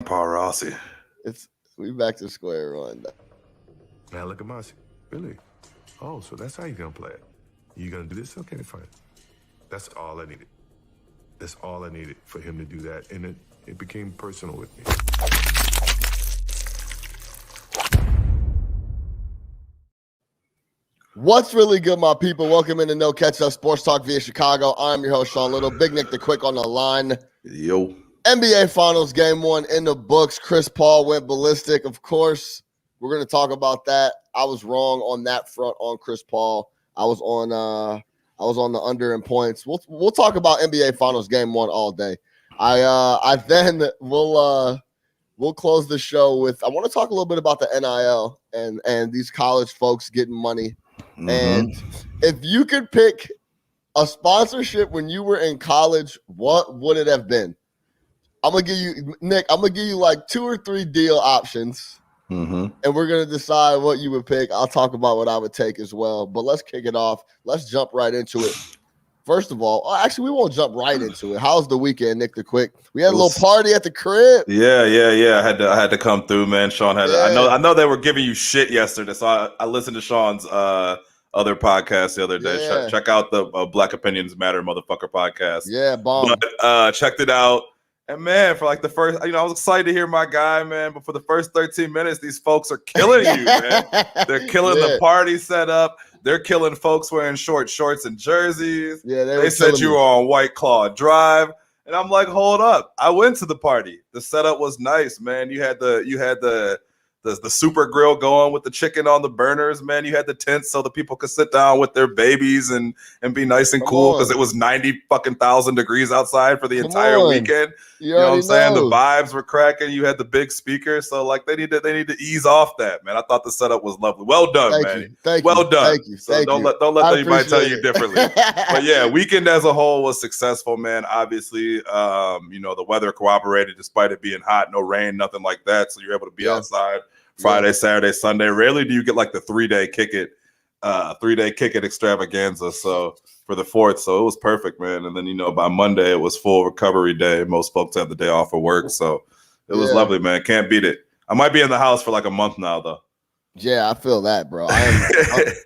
Paul Rossi. We back to square one. Now look at Mossy. Really? Oh, so that's how you're gonna play it. You gonna do this? Okay, fine. That's all I needed. That's all I needed for him to do that, and it became personal with me. What's really good, my people? Welcome into No Catch Up Sports Talk via Chicago. I'm your host, Sean Little. Big Nick the Quick on the line. Yo. NBA Finals Game 1 in the books. Chris Paul went ballistic. Of course, we're going to talk about that. I was wrong on that front on Chris Paul. I was on the under in points. We'll talk about NBA Finals Game 1 all day. I then we'll close the show with, I want to talk a little bit about the NIL and these college folks getting money. Mm-hmm. And if you could pick a sponsorship when you were in college, what would it have been? I'm going to give you like 2 or 3 deal options, and we're going to decide what you would pick. I'll talk about what I would take as well, but let's kick it off. Let's jump right into it. First of all, actually, we won't jump right into it. How's the weekend, Nick the Quick? We had a little party at the crib. Yeah. I had to come through, man. Sean had. I know they were giving you shit yesterday, so I listened to Sean's other podcast the other day. Yeah. Check out the Black Opinions Matter motherfucker podcast. Yeah, bomb. But checked it out. And man, for like the first, I was excited to hear my guy, man. But for the first 13 minutes, these folks are killing you, man. They're killing the party setup. They're killing folks wearing short shorts and jerseys. Yeah, they said you were on White Claw Drive, and I'm like, hold up. I went to the party. The setup was nice, man. You had the super grill going with the chicken on the burners, man. You had the tents so the people could sit down with their babies and be nice and cool because it was 90,000 degrees outside for the entire weekend. You know what I'm saying? The vibes were cracking. You had the big speakers, so like they need to ease off that, man. I thought the setup was lovely. Well done, man. Well done. Thank you. So don't let anybody tell you differently. But yeah, weekend as a whole was successful, man. Obviously, the weather cooperated despite it being hot, no rain, nothing like that. So you're able to be outside Friday, Saturday, Sunday. Rarely do you get like the 3-day kick it extravaganza. So for the 4th, so it was perfect, man. And then by Monday it was full recovery day. Most folks have the day off of work, so it was lovely, man. Can't beat it. I might be in the house for like a month now, though. Yeah, I feel that, bro.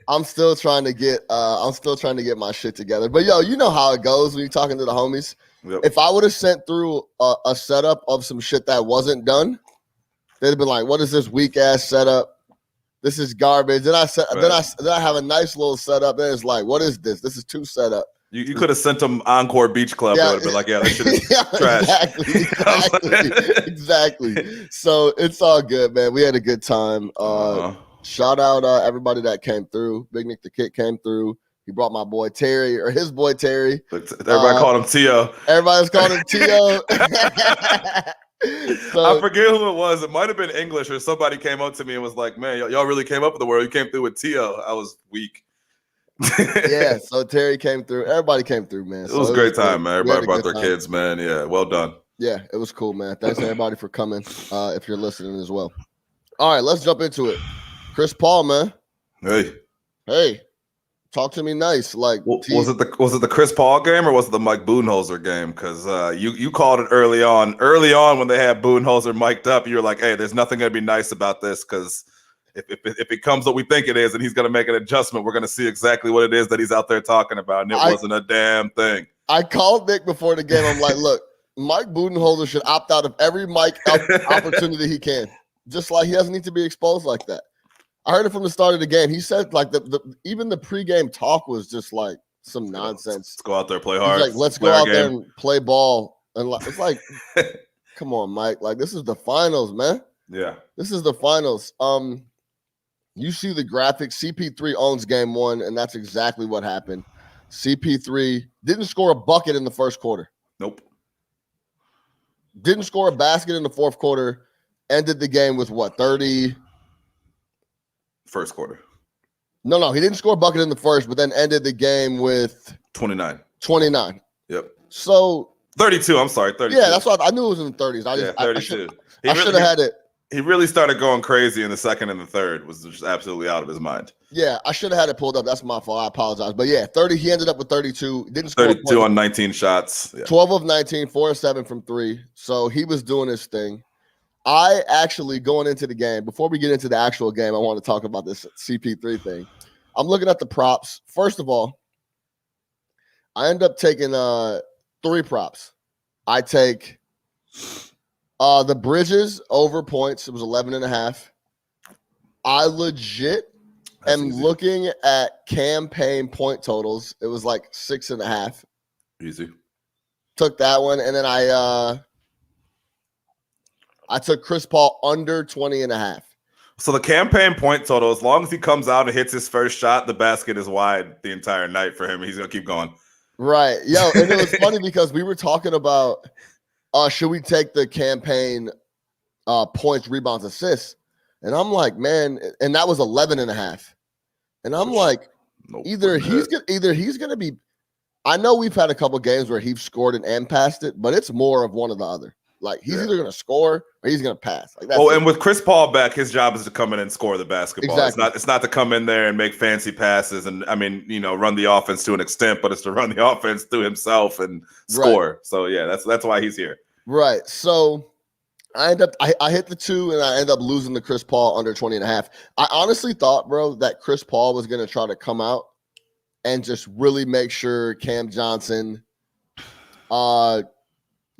I'm still trying to get my shit together. But yo, you know how it goes when you're talking to the homies. Yep. If I would have sent through a setup of some shit that wasn't done, they'd have been like, "What is this weak ass setup? This is garbage." Then I have a nice little setup. Then it's like, "What is this? This is too set up." You could have sent them Encore Beach Club. They would have been like, "Yeah, this shit is trash." Exactly. So it's all good, man. We had a good time. Shout out everybody that came through. Big Nick the Kid came through. He brought my boy Terry, or his boy Terry. Everybody called him T.O. Everybody's called him T.O. So, I forget who it was. It might have been English, or somebody came up to me and was like, "Man, y'all really came up with the word. You came through with T.O." I was weak. Yeah, so Terry came through. Everybody came through, man. It was a great time, man. Everybody brought their kids, man. Yeah, well done. Yeah, it was cool, man. Thanks everybody for coming. If you're listening as well. All right, let's jump into it. Chris Paul, man. Hey. Talk to me nice. Like, was it the Chris Paul game or was it the Mike Budenholzer game? Because you called it early on. Early on when they had Budenholzer mic'd up, you were like, "Hey, there's nothing going to be nice about this because if it becomes what we think it is and he's going to make an adjustment, we're going to see exactly what it is that he's out there talking about." And it wasn't a damn thing. I called Nick before the game. I'm like, "Look, Mike Budenholzer should opt out of every mic opportunity he can. Just like he doesn't need to be exposed like that." I heard it from the start of the game. He said like even the pregame talk was just like some nonsense. Let's go out there, play hard. He's like, let's go out there and play ball. And it's like, come on, Mike. Like, this is the finals, man. Yeah. This is the finals. You see the graphics. CP3 owns game 1, and that's exactly what happened. CP3 didn't score a bucket in the first quarter. Nope. Didn't score a basket in the fourth quarter. Ended the game with what, 30? First quarter. No, he didn't score a bucket in the first, but then ended the game with 29. Yep. So 32. I'm sorry, 32. Yeah, that's what I knew it was in the 30s. 32. I should have had it. He really started going crazy in the second and the third. Was just absolutely out of his mind. Yeah, I should have had it pulled up. That's my fault. I apologize. But yeah, 30. He ended up with 32. Didn't score 32 on 19 shots. Yeah. 12 of 19, 4 of 7 from 3. So he was doing his thing. I actually, going into the game, before we get into the actual game, I want to talk about this CP3 thing. I'm looking at the props. First of all, I end up taking 3 props. I take the Bridges over points. It was 11.5. I legit am looking at campaign point totals. It was like 6.5. Easy. Took that one, and then I took Chris Paul under 20.5. So the campaign point total, as long as he comes out and hits his first shot, the basket is wide the entire night for him. He's gonna keep going. Right. Yo, and it was funny because we were talking about should we take the campaign points, rebounds, assists? And I'm like, man, and that was 11.5. And I'm like, either he's gonna be. I know we've had a couple games where he's scored and passed it, but it's more of one or the other. Like he's either gonna score or he's gonna pass. Like that's and with Chris Paul back, his job is to come in and score the basketball. Exactly. It's not to come in there and make fancy passes and run the offense to an extent, but it's to run the offense through himself and score. Right. So yeah, that's why he's here. Right. So I hit the 2 and I end up losing to Chris Paul under 20.5. I honestly thought, bro, that Chris Paul was gonna try to come out and just really make sure Cam Johnson,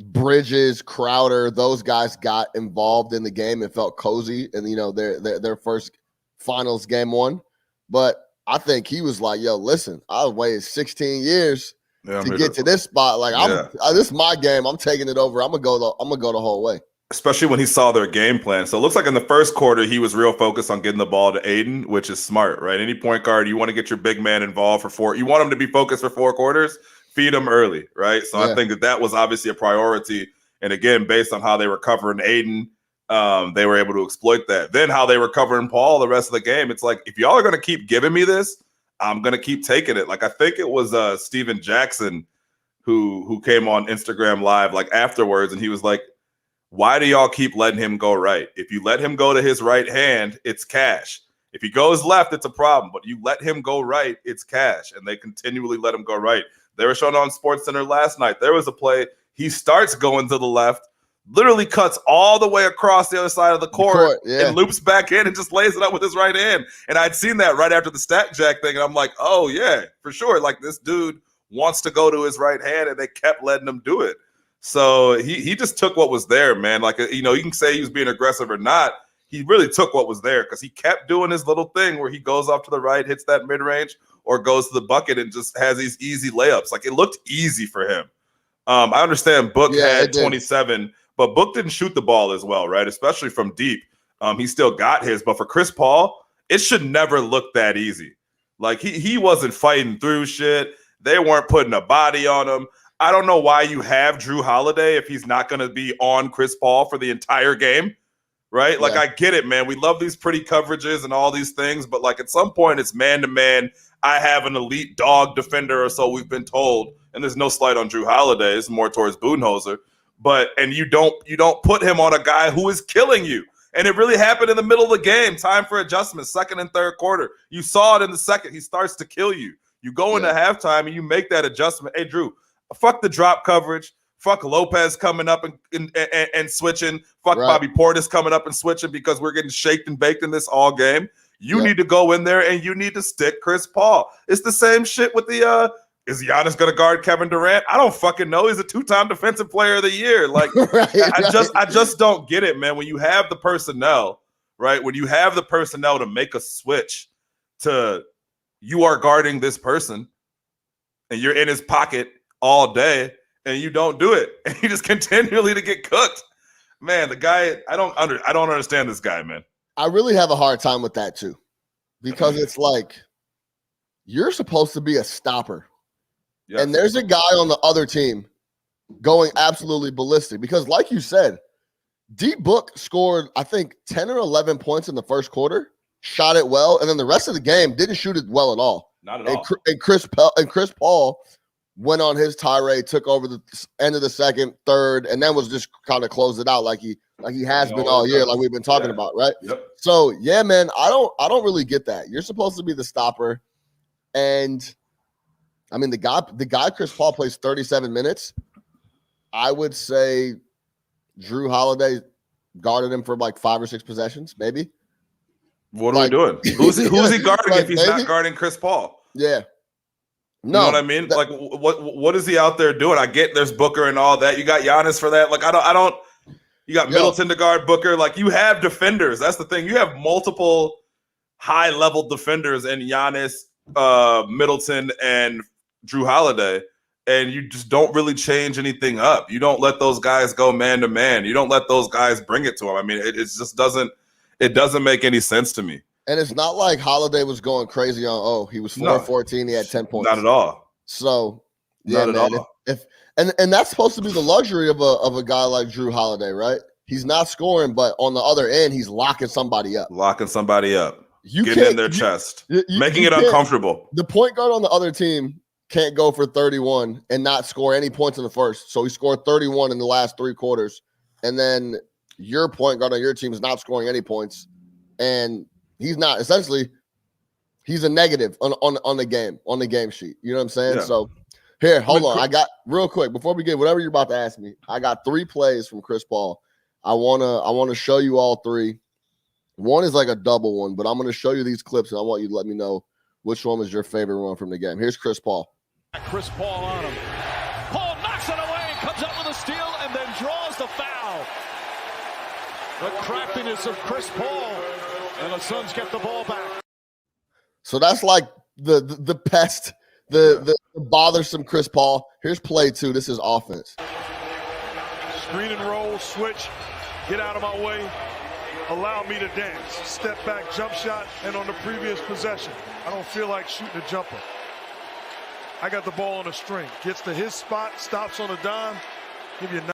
Bridges, Crowder, those guys got involved in the game and felt cozy and their first finals game 1. But I think he was like, yo, listen, I waited 16 years to get to this spot. Like this is my game. I'm taking it over. I'm gonna go the whole way. Especially when he saw their game plan. So it looks like in the first quarter, he was real focused on getting the ball to Aiden, which is smart, right? Any point guard, you want to get your big man involved for 4. You want him to be focused for 4 quarters. Feed him early, right? So I think that was obviously a priority. And again, based on how they were covering Aiden, they were able to exploit that. Then how they were covering Paul the rest of the game, it's like, if y'all are going to keep giving me this, I'm going to keep taking it. Like I think it was Steven Jackson who came on Instagram Live like afterwards, and he was like, why do y'all keep letting him go right? If you let him go to his right hand, it's cash. If he goes left, it's a problem. But you let him go right, it's cash. And they continually let him go right. They were shown on SportsCenter last night. There was a play. He starts going to the left, literally cuts all the way across the other side of the court and loops back in and just lays it up with his right hand. And I'd seen that right after the Stack Jack thing. And I'm like, oh, yeah, for sure. Like this dude wants to go to his right hand, and they kept letting him do it. So he just took what was there, man. Like, you can say he was being aggressive or not. He really took what was there because he kept doing his little thing where he goes off to the right, hits that mid-range, or goes to the bucket and just has these easy layups. Like, it looked easy for him. I understand Book had 27, but Book didn't shoot the ball as well, right? Especially from deep. He still got his. But for Chris Paul, it should never look that easy. Like, he wasn't fighting through shit. They weren't putting a body on him. I don't know why you have Drew Holiday if he's not going to be on Chris Paul for the entire game, right? Like, I get it, man. We love these pretty coverages and all these things, but, like, at some point it's man-to-man. I have an elite dog defender or so we've been told, and there's no slight on Drew Holiday. It's more towards Budenholzer. And you don't put him on a guy who is killing you. And it really happened in the middle of the game. Time for adjustment, second and third quarter. You saw it in the second. He starts to kill you. You go into halftime and you make that adjustment. Hey, Drew, fuck the drop coverage. Fuck Lopez coming up and switching. Fuck Bobby Portis coming up and switching because we're getting shaked and baked in this all game. You need to go in there and you need to stick Chris Paul. It's the same shit with the is Giannis going to guard Kevin Durant? I don't fucking know. He's a 2-time defensive player of the year. Like, I just don't get it, man. When you have the personnel, right? When you have the personnel to make a switch to you are guarding this person and you're in his pocket all day and you don't do it. And you just continually to get cooked. Man, the guy, I don't understand this guy, man. I really have a hard time with that too. Because it's like you're supposed to be a stopper. Yes. And there's a guy on the other team going absolutely ballistic because, like you said, D Book scored, I think, 10 or 11 points in the first quarter, shot it well, and then the rest of the game didn't shoot it well at all. Not at all. And Chris Paul went on his tirade, took over the end of the second, third, and then was just kind of closed it out like he has been all year, like we've been talking about, right? Yep. So yeah, man, I don't really get that. You're supposed to be the stopper, and I mean the guy Chris Paul plays 37 minutes. I would say Drew Holiday guarded him for like 5 or 6 possessions, maybe. What are we doing? Who's he guarding if he's not guarding Chris Paul? Yeah. No, you know what I mean? Like, what is he out there doing? I get there's Booker and all that. You got Giannis for that. Like, I don't. You got Middleton to guard Booker. Like, you have defenders. That's the thing. You have multiple high-level defenders in Giannis, Middleton, and Drew Holiday, and you just don't really change anything up. You don't let those guys go man to man. You don't let those guys bring it to him. I mean, it just doesn't. It doesn't make any sense to me. And it's not like Holiday was going crazy on. He was 4-14. He had 10 points. Not at all. So yeah, not man. At all. And that's supposed to be the luxury of a guy like Drew Holiday, right? He's not scoring, but on the other end, he's locking somebody up. Getting in their chest, making it uncomfortable. The point guard on the other team can't go for 31 and not score any points in the first. So he scored 31 in the last 3 quarters, and then your point guard on your team is not scoring any points, and he's not. Essentially, he's a negative on the game sheet. You know what I'm saying? Yeah. So here, hold on. I got real quick before we get whatever you're about to ask me. I got 3 plays from Chris Paul. I wanna show you all 3. One is like a double one, but I'm gonna show you these clips, and I want you to let me know which one was your favorite one from the game. Here's Chris Paul. Chris Paul on him. Paul knocks it away and comes up with a steal and then draws the foul. The craftiness of Chris Paul, and the Suns get the ball back. So that's like the pest, the bothersome Chris Paul. Here's play 2. This is offense. Screen and roll, switch, get out of my way, allow me to dance. Step back, jump shot, and on the previous possession, I don't feel like shooting a jumper. I got the ball on a string. Gets to his spot, stops on a dime, give you a.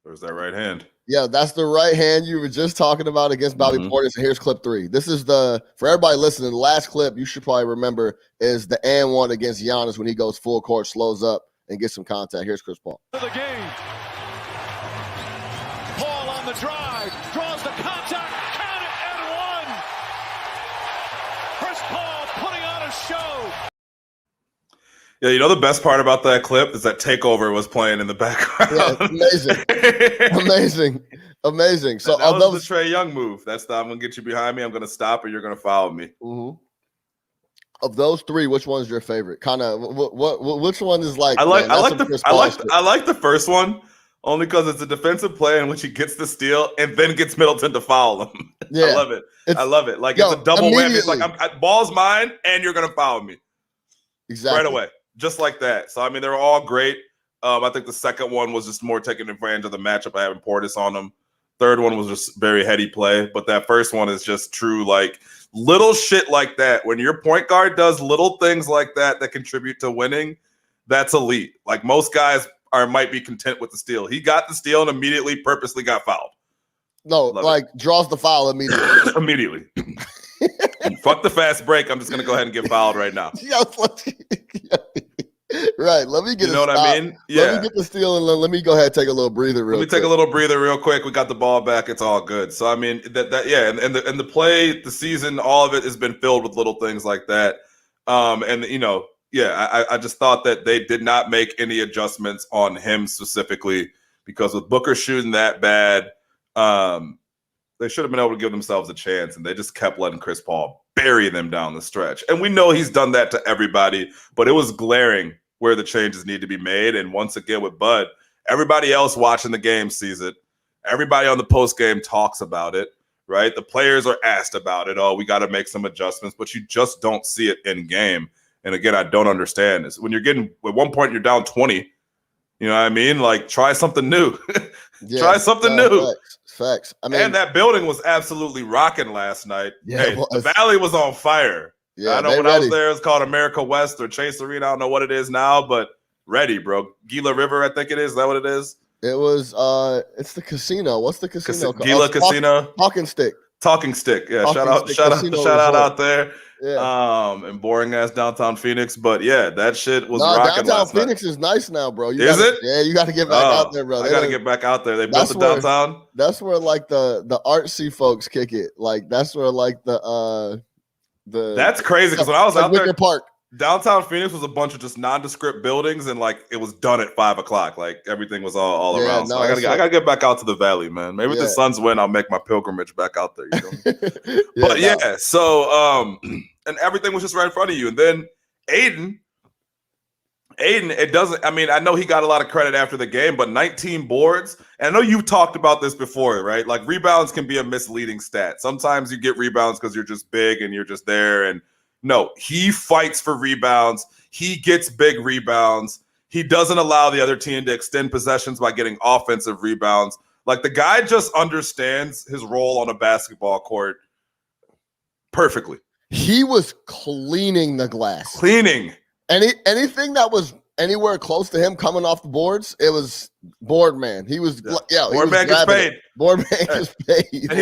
There's that right hand. Yeah, that's the right hand you were just talking about against Bobby Portis. And here's clip 3. This is for everybody listening, the last clip you should probably remember is the and one against Giannis when he goes full court, slows up, and gets some contact. Here's Chris Paul. The game. Paul on the drive, draws the contact, count it, and 1. Chris Paul putting on a show. Yeah, you know the best part about that clip is that Takeover was playing in the background. Yeah, amazing. So that was the Trae Young move. That's the I'm gonna get you behind me. I'm gonna stop, or you're gonna foul me. Mm-hmm. Of those 3, which one's your favorite? Kind of which one is like? I like the first one only because it's a defensive play in which he gets the steal and then gets Middleton to foul him. Yeah, I love it. Like it's a double whammy. It's like ball's mine and you're gonna foul me. Exactly. Right away. Just like that. So, I mean, they were all great. I think the second one was just more taking advantage of the matchup by having Portis on them. Third one was just very heady play. But that first one is just true, like, little shit like that. When your point guard does little things like that contribute to winning, that's elite. Like, most guys might be content with the steal. He got the steal and immediately purposely got fouled. No, draws the foul immediately. Immediately. Fuck the fast break. I'm just going to go ahead and get fouled right now. Right. Let me get you know what I mean? Yeah. Let me get the steal and let me go ahead and take a little breather real quick. Take a little breather real quick. We got the ball back. It's all good. So, I mean, and the play, the season, all of it has been filled with little things like that. I just thought that they did not make any adjustments on him specifically because with Booker shooting that bad, they should have been able to give themselves a chance, and they just kept letting Chris Paul bury them down the stretch. And we know he's done that to everybody, but it was glaring where the changes need to be made. And once again with Bud, everybody else watching the game sees it. Everybody on the post game talks about it, right? The players are asked about it. Oh, we got to make some adjustments, but you just don't see it in game. And again, I don't understand this. When you're getting, at one point you're down 20, you know what I mean? Like, try something new. Try something new. Facts. I mean, and that building was absolutely rocking last night. Yeah, hey, the Valley was on fire. Yeah, I know when I was there, it's called America West or Chase Arena. I don't know what it is now, but ready, bro. Gila River, I think it is. Is that what it is? It was. It's the casino. What's the casino called? Gila Casino. Talking Stick. Talking Stick. Yeah. Shout out out there. Yeah. And boring ass downtown Phoenix, but yeah, that shit was rocking. Downtown Phoenix is nice now, bro. Is it? Yeah, you got to get back out there, bro. I got to get back out there. They built the downtown. That's where like the artsy folks kick it. Like that's where like the. That's crazy because when I was out there, Wicker Park. Downtown Phoenix was a bunch of just nondescript buildings, and like it was done at 5 o'clock. Like everything was all around. So I gotta get back out to the valley, man. Maybe if the Suns win, I'll make my pilgrimage back out there. You know? So and everything was just right in front of you. And then Aiden, it doesn't. I mean, I know he got a lot of credit after the game, but 19 boards. And I know you've talked about this before, right? Like rebounds can be a misleading stat. Sometimes you get rebounds because you're just big and you're just there. And no, he fights for rebounds. He gets big rebounds. He doesn't allow the other team to extend possessions by getting offensive rebounds. Like the guy just understands his role on a basketball court perfectly. He was cleaning the glass. Cleaning. Anything that was anywhere close to him coming off the boards, it was board man. He was board man gets paid. Board man gets paid. And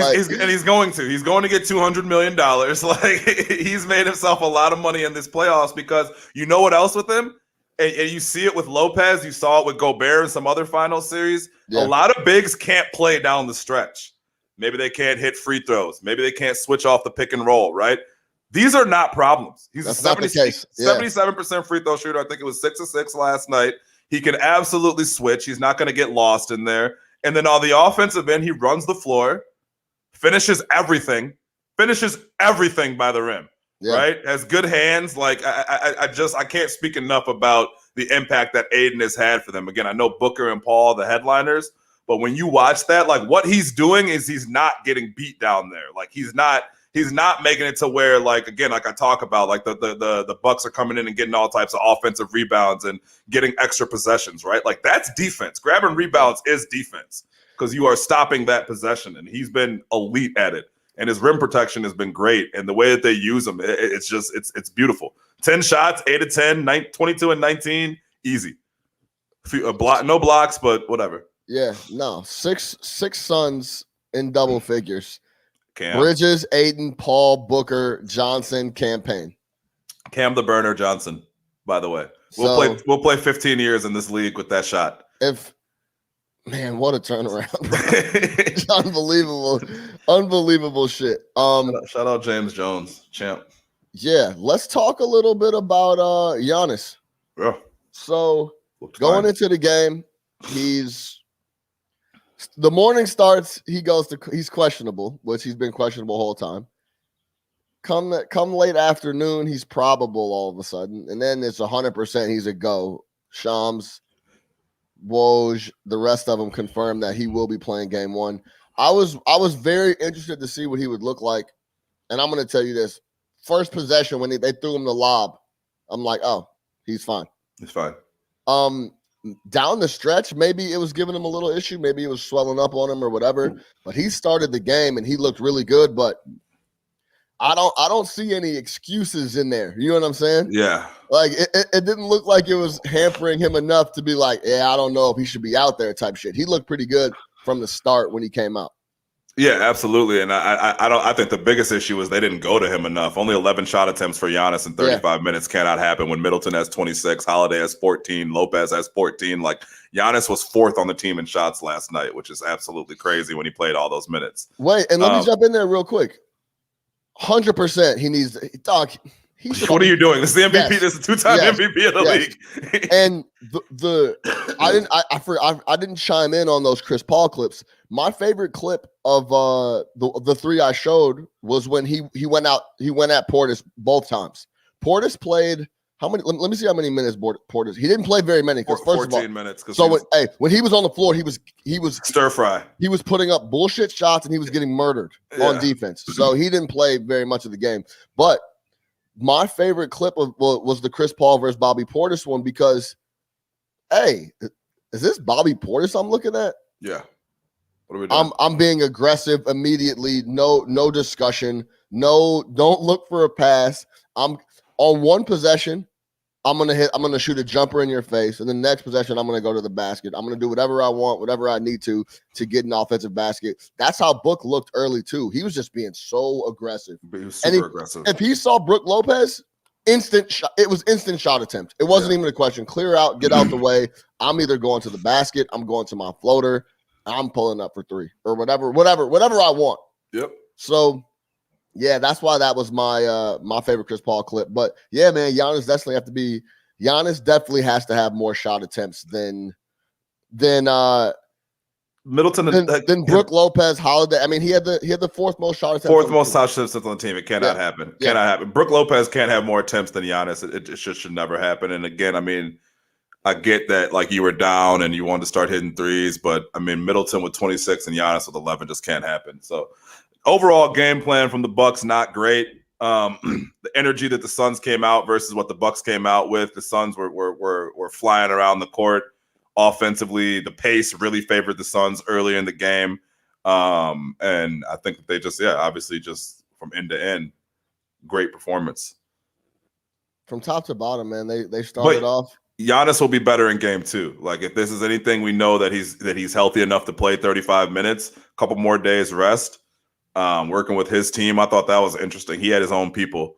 he's going to get $200 million. Like he's made himself a lot of money in this playoffs because you know what else with him? And you see it with Lopez. You saw it with Gobert and some other final series. Yeah. A lot of bigs can't play down the stretch. Maybe they can't hit free throws. Maybe they can't switch off the pick and roll, right? These are not problems. He's That's a 77% free throw shooter. I think it was 6 of 6 last night. He can absolutely switch. He's not going to get lost in there. And then on the offensive end, he runs the floor, finishes everything by the rim, right? Has good hands. Like I can't speak enough about the impact that Aiden has had for them. Again, I know Booker and Paul, the headliners, but when you watch that, like what he's doing is he's not getting beat down there. Like he's not making it to where, like, again, like I talk about, like the Bucks are coming in and getting all types of offensive rebounds and getting extra possessions, right? Like that's defense. Grabbing rebounds is defense because you are stopping that possession, and he's been elite at it. And his rim protection has been great, and the way that they use him, it's beautiful. 10 shots, 8 of 10, 22 and 19, easy. No blocks, but whatever. Yeah, no, six Suns in double figures. Cam. Bridges, Aiden, Paul, Booker, Johnson, campaign. Cam the Burner Johnson, by the way. We'll play 15 years in this league with that shot. What a turnaround. Unbelievable shit. Shout out James Jones, champ. Yeah, let's talk a little bit about Giannis. Yeah. So going into the game, the morning starts, he's questionable, which he's been questionable the whole time. Come late afternoon, he's probable all of a sudden. And then it's 100% he's a go. Shams, Woj, the rest of them confirmed that he will be playing game one. I was very interested to see what he would look like. And I'm going to tell you this. First possession, when they threw him the lob, I'm like, oh, he's fine. He's fine. Down the stretch, maybe it was giving him a little issue. Maybe it was swelling up on him or whatever. But he started the game and he looked really good. But I don't see any excuses in there. You know what I'm saying? Yeah. Like it didn't look like it was hampering him enough to be like, yeah, I don't know if he should be out there type shit. He looked pretty good from the start when he came out. Yeah, absolutely. And I think the biggest issue is they didn't go to him enough. Only 11 shot attempts for Giannis in 35 minutes cannot happen when Middleton has 26, Holiday has 14, Lopez has 14. Like Giannis was 4th on the team in shots last night, which is absolutely crazy when he played all those minutes. Wait, and let me jump in there real quick. 100% he needs – dog, what are you doing? This is the MVP. Yes. This is a 2-time MVP of the league. And I didn't chime in on those Chris Paul clips. My favorite clip of the 3 I showed was when he went at Portis both times. Portis played how many? Let me see how many minutes Portis. He didn't play very many because 14 minutes. So when he was on the floor, he was stir fry. He was putting up bullshit shots and he was getting murdered on defense. So he didn't play very much of the game. But my favorite clip was the Chris Paul versus Bobby Portis one because, hey, is this Bobby Portis I'm looking at? Yeah. What are we doing? I'm being aggressive immediately. No discussion. No, don't look for a pass. I'm on one possession. I'm gonna shoot a jumper in your face, and the next possession I'm gonna go to the basket. I'm gonna do whatever I want, whatever I need to get an offensive basket. That's how Book looked early too. He was just being so aggressive. He was super aggressive. If he saw Brook Lopez, instant shot. It was instant shot attempt. It wasn't even a question. Clear out, get out the way. I'm either going to the basket. I'm going to my floater. I'm pulling up for 3 or whatever I want. Yep. So Yeah, that's why that was my my favorite Chris Paul clip. But yeah, man, Giannis definitely has to have more shot attempts than Middleton than Brook Lopez, Holiday. I mean, he had the fourth most shot attempts. Fourth most shot attempts on the team. It cannot happen. Yeah. Cannot happen. Brook Lopez can't have more attempts than Giannis. It should never happen. And again, I mean, I get that like you were down and you wanted to start hitting threes, but I mean, Middleton with 26 and Giannis with 11 just can't happen. So overall game plan from the Bucks not great. The energy that the Suns came out versus what the Bucks came out with. The Suns were flying around the court. Offensively, the pace really favored the Suns early in the game. And I think that they just, obviously just from end to end, great performance. From top to bottom, man, they started off. Giannis will be better in game 2. Like if this is anything, we know that he's healthy enough to play 35 minutes, a couple more days rest. Working with his team, I thought that was interesting. He had his own people.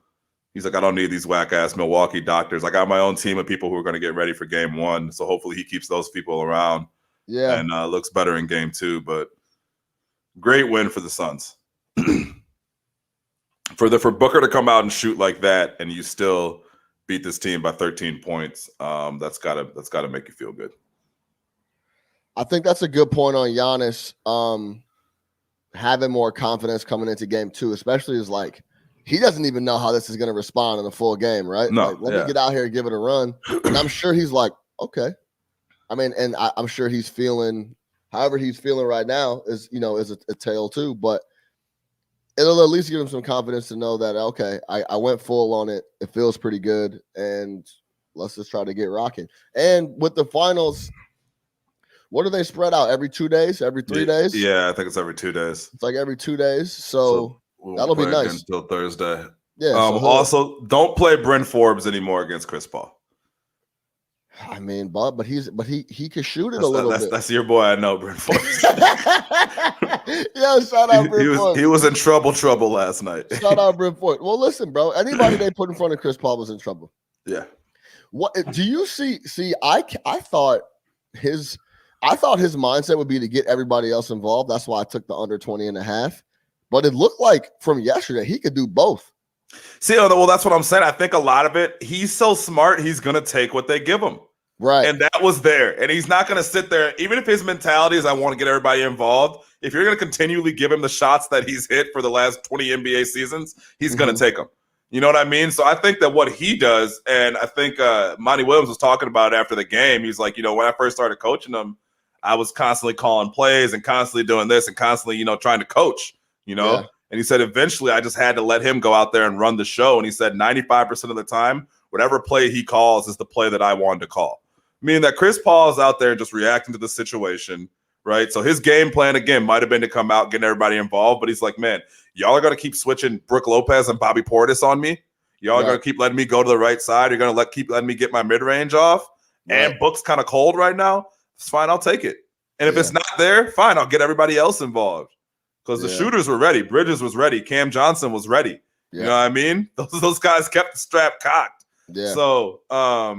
He's like, I don't need these whack-ass Milwaukee doctors. I got my own team of people who are going to get ready for game 1. So hopefully he keeps those people around. Yeah. And looks better in game 2. But great win for the Suns. For Booker to come out and shoot like that and you still beat this team by 13 points, that's gotta make you feel good. I think that's a good point on Giannis. Having more confidence coming into game 2, especially is like, he doesn't even know how this is going to respond in a full game, right? No, like, let me get out here and give it a run. And I'm sure he's like, okay. I mean, and I'm sure he's feeling, however he's feeling right now is a tale too, but it'll at least give him some confidence to know that, okay, I went full on it. It feels pretty good. And let's just try to get rocking. And with the finals, what do they spread out? Every 2 days? Every 3 days? Yeah, I think it's every 2 days. It's like every 2 days. So that'll be nice until Thursday. Yeah. Also, don't play Bryn Forbes anymore against Chris Paul. I mean, but he could shoot it a little bit. That's your boy. I know, Bryn Forbes. Yeah, shout out Bryn Forbes. He was in trouble last night. Shout out Bryn Forbes. Well, listen, bro. Anybody they put in front of Chris Paul was in trouble. Yeah. What do you see? I thought his mindset would be to get everybody else involved. That's why I took the under 20.5. But it looked like from yesterday he could do both. See, well, that's what I'm saying. I think a lot of it, he's so smart, he's going to take what they give him. Right. And that was there. And he's not going to sit there, even if his mentality is I want to get everybody involved. If you're going to continually give him the shots that he's hit for the last 20 NBA seasons, he's going to take them. You know what I mean? So I think that what he does, and I think Monty Williams was talking about it after the game. He's like, when I first started coaching him, I was constantly calling plays and constantly doing this and constantly, trying to coach, Yeah. And he said, eventually I just had to let him go out there and run the show. And he said 95% of the time, whatever play he calls is the play that I wanted to call. Meaning that Chris Paul is out there just reacting to the situation, right? So his game plan, again, might have been to come out, getting everybody involved. But he's like, man, y'all are going to keep switching Brook Lopez and Bobby Portis on me. Y'all are going to keep letting me go to the right side. You're going to keep letting me get my mid-range off. Right. And Book's kind of cold right now. It's fine. I'll take it. And if it's not there, fine. I'll get everybody else involved. Because the shooters were ready. Bridges was ready. Cam Johnson was ready. You know what I mean? Those guys kept the strap cocked. Yeah. So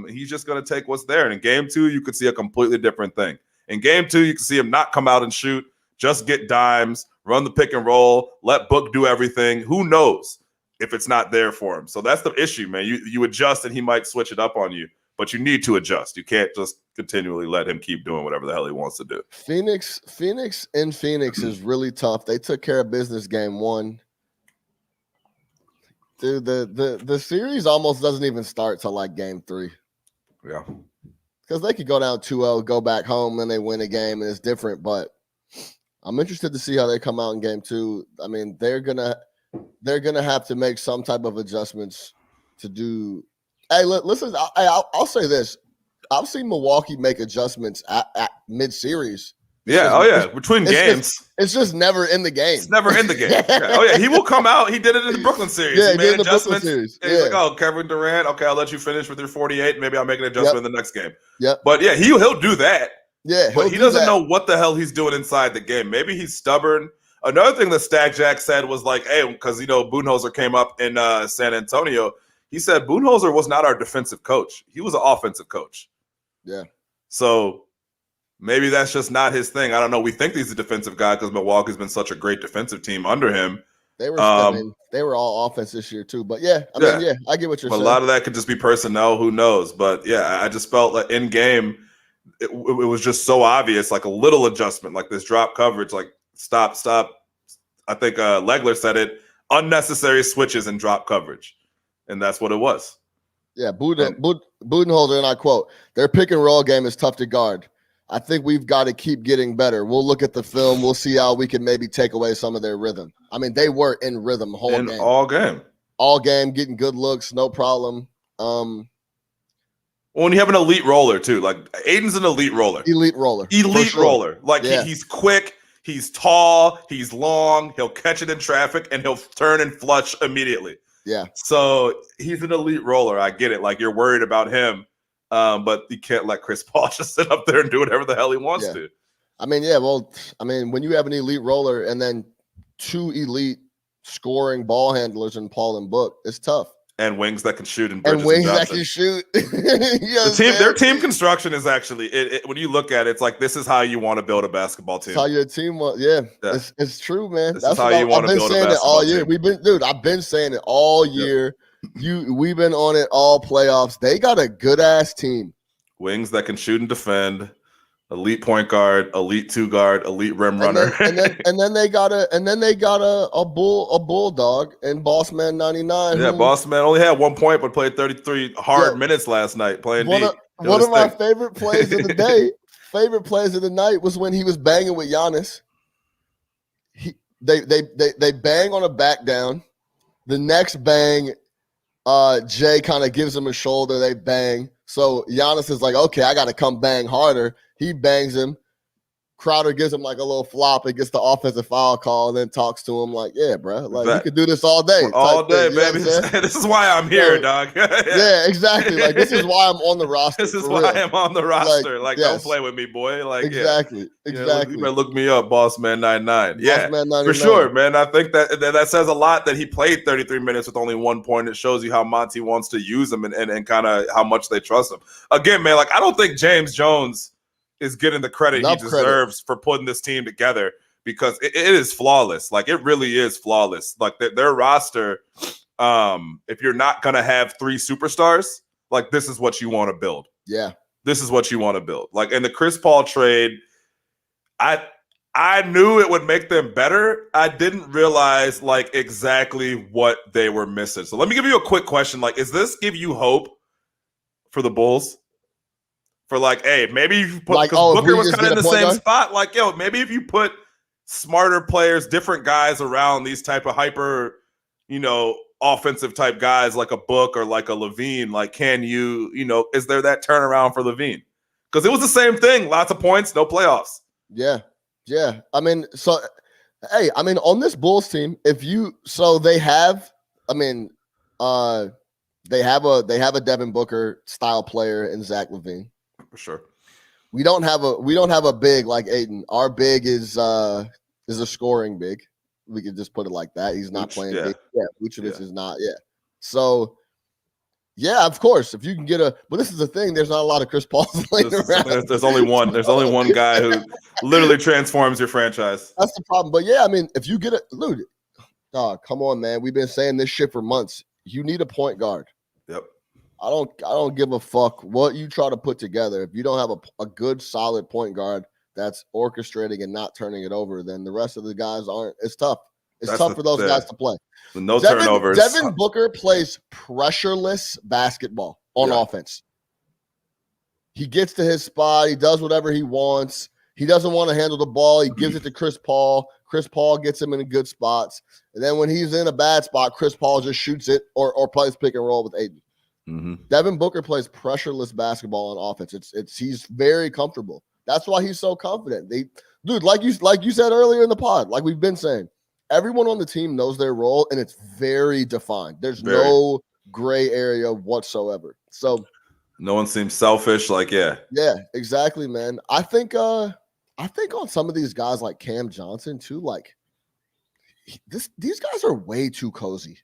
he's just going to take what's there. And in game 2, you could see a completely different thing. In game 2, you can see him not come out and shoot, just get dimes, run the pick and roll, let Book do everything. Who knows if it's not there for him? So that's the issue, man. You adjust and he might switch it up on you. But you need to adjust. You can't just continually let him keep doing whatever the hell he wants to do. Phoenix is really tough. They took care of business game 1. Dude, the series almost doesn't even start till like game 3. Yeah. Because they could go down 2-0, go back home, and they win a game, and it's different. But I'm interested to see how they come out in game 2. I mean, they're gonna have to make some type of adjustments to do. Hey, listen, I'll say this. I've seen Milwaukee make adjustments at mid-series. Yeah, between games. It's just never in the game. It's never in the game. Yeah. He will come out. He did it in the Brooklyn series. Yeah, he made did adjustments. The Brooklyn series. He's like, oh, Kevin Durant, okay, I'll let you finish with your 48. Maybe I'll make an adjustment in the next game. Yep. But yeah, he'll do that. Yeah, but he doesn't know what the hell he's doing inside the game. Maybe he's stubborn. Another thing that Stack Jack said was like, hey, because, Budenholzer came up in San Antonio. He said Budenholzer was not our defensive coach. He was an offensive coach. Yeah. So maybe that's just not his thing. I don't know. We think he's a defensive guy because Milwaukee's been such a great defensive team under him. They were. I mean, they were all offense this year too. But yeah, I mean, I get what you're saying. A lot of that could just be personnel. Who knows? But yeah, I just felt like in game, it was just so obvious. Like a little adjustment, like this drop coverage, like stop. I think Legler said it. Unnecessary switches and drop coverage, and that's what it was. Yeah, Budenholzer, and I quote, "Their pick and roll game is tough to guard. I think we've got to keep getting better. We'll look at the film. We'll see how we can maybe take away some of their rhythm." I mean, they were in rhythm all game, getting good looks, no problem. When you have an elite roller too, like Aiden's an elite roller. Like he's quick, he's tall, he's long. He'll catch it in traffic and he'll turn and flush immediately. Yeah. So he's an elite roller. I get it. Like you're worried about him. But you can't let Chris Paul just sit up there and do whatever the hell he wants to. I mean, when you have an elite roller and then 2 elite scoring ball handlers in Paul and Book, it's tough. And wings that can shoot and wings that can shoot. Their team construction is actually when you look at it, it's like this is how you want to build a basketball team. That's how your team was. Yeah. It's true, man. That's how you want to build a basketball team. All year. I've been saying it all year. We've been on it all playoffs. They got a good ass team. Wings that can shoot and defend, elite point guard, elite 2 guard, elite rim runner. And then they got a bulldog and Bossman 99. Yeah, Bossman only had 1 point but played 33 hard minutes last night playing one of my favorite plays of the day, favorite plays of the night was when he was banging with Giannis. They bang on a back down. The next bang, Jay kind of gives him a shoulder. They bang. So Giannis is like, okay, I got to come bang harder. He bangs him. Crowder gives him like a little flop and gets the offensive foul call and then talks to him like, yeah, bro, like you could do this all day. All day, baby. This is why I'm here, dog. Yeah, exactly. Like, this is why I'm on the roster. This is why I'm on the roster. Like, don't play with me, boy. Like, exactly. You better look me up, Bossman 99. Yeah, Bossman 99. For sure, man. I think that says a lot that he played 33 minutes with only 1 point. It shows you how Monty wants to use him and kind of how much they trust him. Again, man, like I don't think James Jones is getting the credit he deserves for putting this team together because it is flawless. Like it really is flawless. Like their roster, if you're not going to have 3 superstars, like this is what you want to build. Yeah. This is what you want to build. Like in the Chris Paul trade, I knew it would make them better. I didn't realize like exactly what they were missing. So let me give you a quick question. Like, is this give you hope for the Bulls? For like, hey, maybe if you put Booker was kind of in the same spot. Like, maybe if you put smarter players, different guys around these type of hyper, offensive type guys like a Book or like a Levine, like can you, is there that turnaround for Levine? Because it was the same thing. Lots of points, no playoffs. Yeah. Yeah. I mean, on this Bulls team, they have a Devin Booker style player in Zach LaVine. For sure. We don't have a big like Aiden. Our big is a scoring big. We could just put it like that. He's not playing big. Yeah, Vucevic is not. Yeah. So yeah, of course. If you can get but this is the thing. There's not a lot of Chris Pauls laying around. There's only one. There's only one guy who literally transforms your franchise. That's the problem. But yeah, I mean, if you get dude, dog, come on, man. We've been saying this shit for months. You need a point guard. Yep. I don't give a fuck what you try to put together. If you don't have a good, solid point guard that's orchestrating and not turning it over, then the rest of the guys aren't. It's tough. It's tough for those guys to play. No turnovers. Devin Booker plays pressureless basketball on offense. He gets to his spot. He does whatever he wants. He doesn't want to handle the ball. He gives it to Chris Paul. Chris Paul gets him in good spots. And then when he's in a bad spot, Chris Paul just shoots it or plays pick and roll with Aiden. Mm-hmm. Devin Booker plays pressureless basketball on offense. He's very comfortable. That's why he's so confident. Dude, like you said earlier in the pod, like we've been saying, everyone on the team knows their role and it's very defined. There's no gray area whatsoever. So no one seems selfish. Like, yeah, exactly, man. I think on some of these guys like Cam Johnson too, like these guys are way too cozy.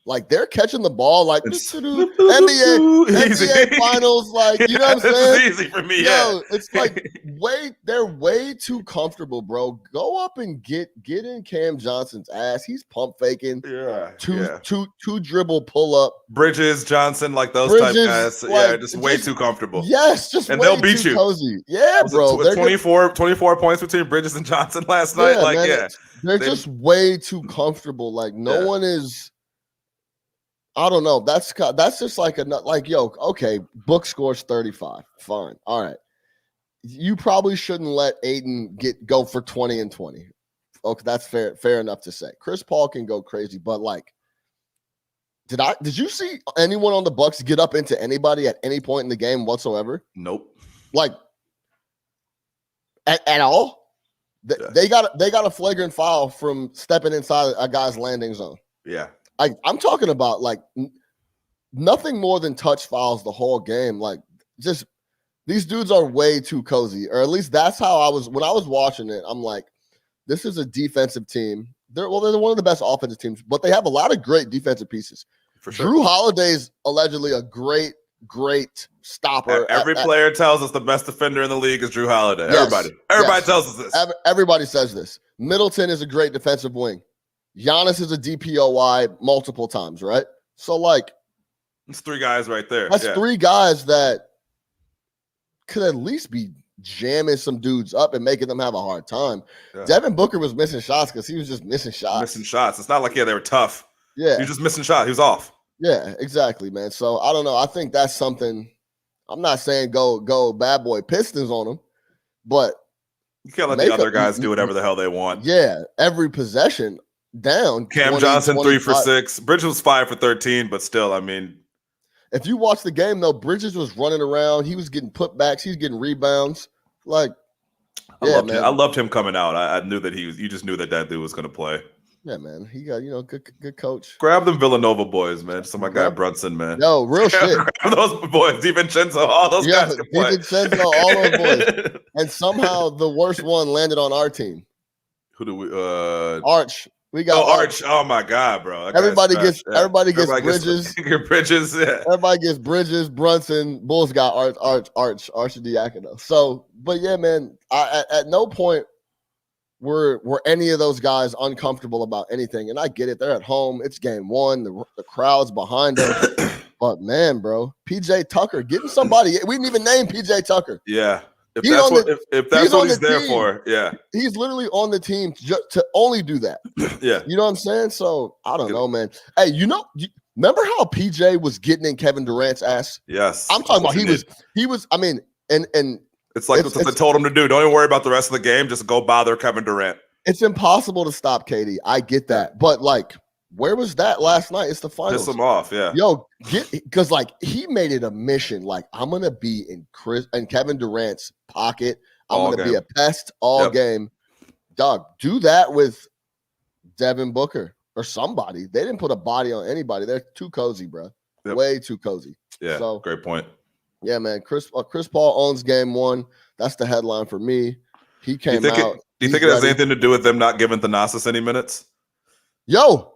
Like they're catching the ball like It's NBA finals, like you know what I'm saying? It's easy for me. Yo, it's like they're way too comfortable, bro. Go up and get in Cam Johnson's ass. He's pump faking. Two dribble pull up. Bridges, Johnson, like those type guys. Like, just way too comfortable. Yes, and they'll beat you. Cozy. Yeah, bro. 24 points between Bridges and Johnson last night. They're just way too comfortable. Like no one is. I don't know. That's just like okay, Book scores 35. Fine. All right. You probably shouldn't let Aiden go for 20 and 20. Okay, that's fair enough to say. Chris Paul can go crazy, but like, did you see anyone on the Bucks get up into anybody at any point in the game whatsoever? Nope. Like at all? They got a flagrant foul from stepping inside a guy's landing zone. Yeah. I'm talking about like nothing more than touch fouls the whole game. Like just these dudes are way too cozy, or at least that's how I was when I was watching it. I'm like, this is a defensive team. They're one of the best offensive teams, but they have a lot of great defensive pieces. For sure. Drew Holiday's allegedly a great stopper. Every player tells us the best defender in the league is Drew Holiday. Yes, everybody tells us this. Everybody says this. Middleton is a great defensive wing. Giannis is a DPOY multiple times, right? So, like, it's three guys right there. That's three guys that could at least be jamming some dudes up and making them have a hard time. Yeah. Devin Booker was missing shots because he was just missing shots. It's not like, they were tough. Yeah. He was just missing shots. He was off. Yeah, exactly, man. So, I don't know. I think that's something – I'm not saying go bad boy Pistons on them, but – you can't let the other guys do whatever the hell they want. Yeah, every possession – down. Cam Johnson 3 for 6. Bridges was 5 for 13, but still, I mean, if you watch the game though, Bridges was running around. He was getting putbacks. He's getting rebounds. Like, I loved him coming out. I knew that you just knew that dude was going to play. Yeah, man. He got good coach. Grab them Villanova boys, man. So my guy Brunson, man. Yo, real shit. Grab those boys, DiVincenzo, all those guys can play. DiVincenzo, all those boys. And somehow the worst one landed on our team. Who do we? Arch. We got Arch. Oh my God, bro! Everybody gets Bridges. Bridges. Yeah. Everybody gets Bridges. Brunson. Bulls got Arch Diacono. So, but yeah, man. At no point were any of those guys uncomfortable about anything, and I get it. They're at home. It's game one. The crowd's behind them. But man, bro, PJ Tucker getting somebody. We didn't even name PJ Tucker. Yeah. If that's what he's there for, yeah. He's literally on the team to only do that. Yeah. You know what I'm saying? So, I don't know, man. Hey, remember how PJ was getting in Kevin Durant's ass? Yes. I'm talking about he was, I mean, and it's like what they told him to do. Don't even worry about the rest of the game. Just go bother Kevin Durant. It's impossible to stop KD. I get that. But, like, where was that last night? It's the finals. Piss him off, yeah. Yo, because like he made it a mission. Like I'm gonna be in Kevin Durant's pocket. I'm gonna be a pest all game. Dog, do that with Devin Booker or somebody. They didn't put a body on anybody. They're too cozy, bro. Yep. Way too cozy. Yeah. So great point. Yeah, man. Chris Paul owns game one. That's the headline for me. He came out. Do you think it has anything to do with them not giving Thanasis any minutes? Yo.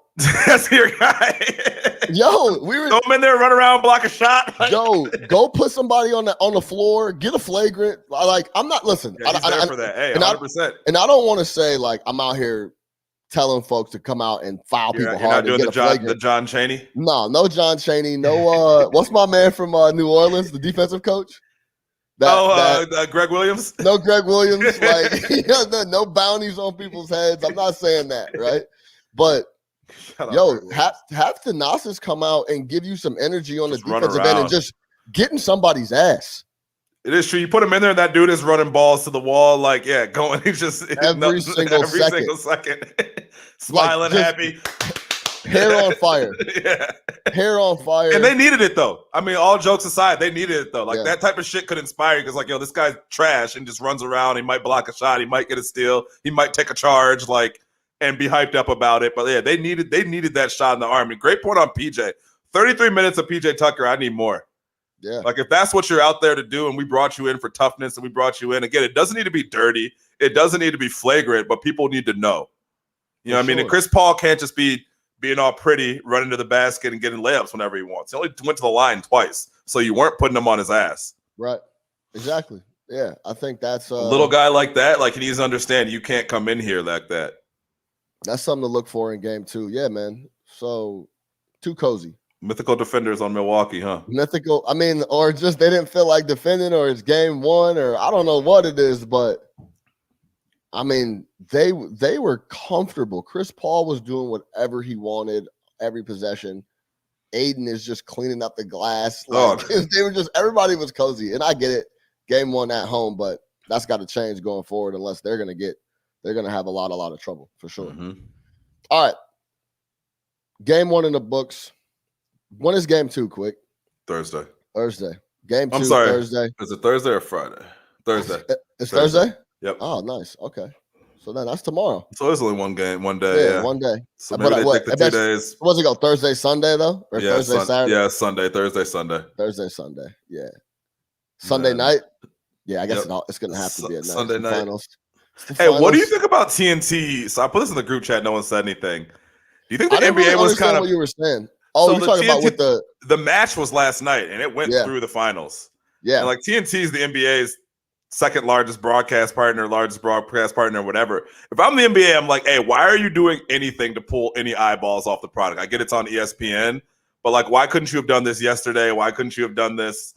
That's your guy. Yo, throw him in there, run around, block a shot. Yo, go put somebody on the floor, get a flagrant. Like I'm not listen. Yeah, he's there for that. Hey, 100%. And I don't want to say like I'm out here telling folks to come out and foul people hard. You're not doing the John Chaney. No John Chaney. No, what's my man from New Orleans, the defensive coach? Greg Williams. No, Greg Williams. Like no bounties on people's heads. I'm not saying that, right? But. Have Thanasis come out and give you some energy on the defensive end and just getting somebody's ass. It is true. You put him in there, and that dude is running balls to the wall, like going. He's just every single second, smiling, like, happy, hair on fire. Yeah, hair on fire. And they needed it though. I mean, all jokes aside, they needed it though. Like that type of shit could inspire you because, like, this guy's trash and just runs around. He might block a shot. He might get a steal. He might take a charge. Like. And be hyped up about it. But yeah, they needed that shot in the arm. And great point on PJ. 33 minutes of PJ Tucker. I need more. Yeah. Like if that's what you're out there to do, and we brought you in for toughness, and we brought you in again, it doesn't need to be dirty. It doesn't need to be flagrant, but people need to know. You know what I mean? And Chris Paul can't just be being all pretty, running to the basket and getting layups whenever he wants. He only went to the line twice, so you weren't putting him on his ass. Right. Exactly. Yeah, I think that's a little guy like that. Like he needs to understand you can't come in here like that. That's something to look for in game 2. Yeah, man. So too cozy. Mythical defenders on Milwaukee, huh? Mythical. I mean, or just they didn't feel like defending, or it's game 1, or I don't know what it is, but I mean, they were comfortable. Chris Paul was doing whatever he wanted every possession. Aiden is just cleaning up the glass. Like, they were just, everybody was cozy. And I get it, game 1 at home, but that's got to change going forward unless they're going to have a lot of trouble for sure. All right. Game 1 in the books. When is game 2, quick? Thursday. Game 2, I'm sorry. Thursday. Is it Thursday or Friday? Thursday. It's Thursday? Yep. Oh, nice. Okay. So then that's tomorrow. So there's only one game, one day. Yeah, 1 day. So maybe they take the 2 days. What's it go? Thursday, Sunday though? Or yeah, Thursday, Saturday? Yeah, Sunday, Thursday, Sunday. Thursday, Sunday. Yeah. Sunday night? Yeah, I guess it's going to have to be at night. Sunday night. Finals. Hey, what do you think about TNT? So I put this in the group chat. No one said anything. Do you think the NBA really was kind of what you were saying? Oh, you're talking about with the match was last night and it went through the finals. Yeah. And like TNT is the NBA's second largest broadcast partner, whatever. If I'm the NBA, I'm like, hey, why are you doing anything to pull any eyeballs off the product? I get it's on ESPN, but like, why couldn't you have done this yesterday? Why couldn't you have done this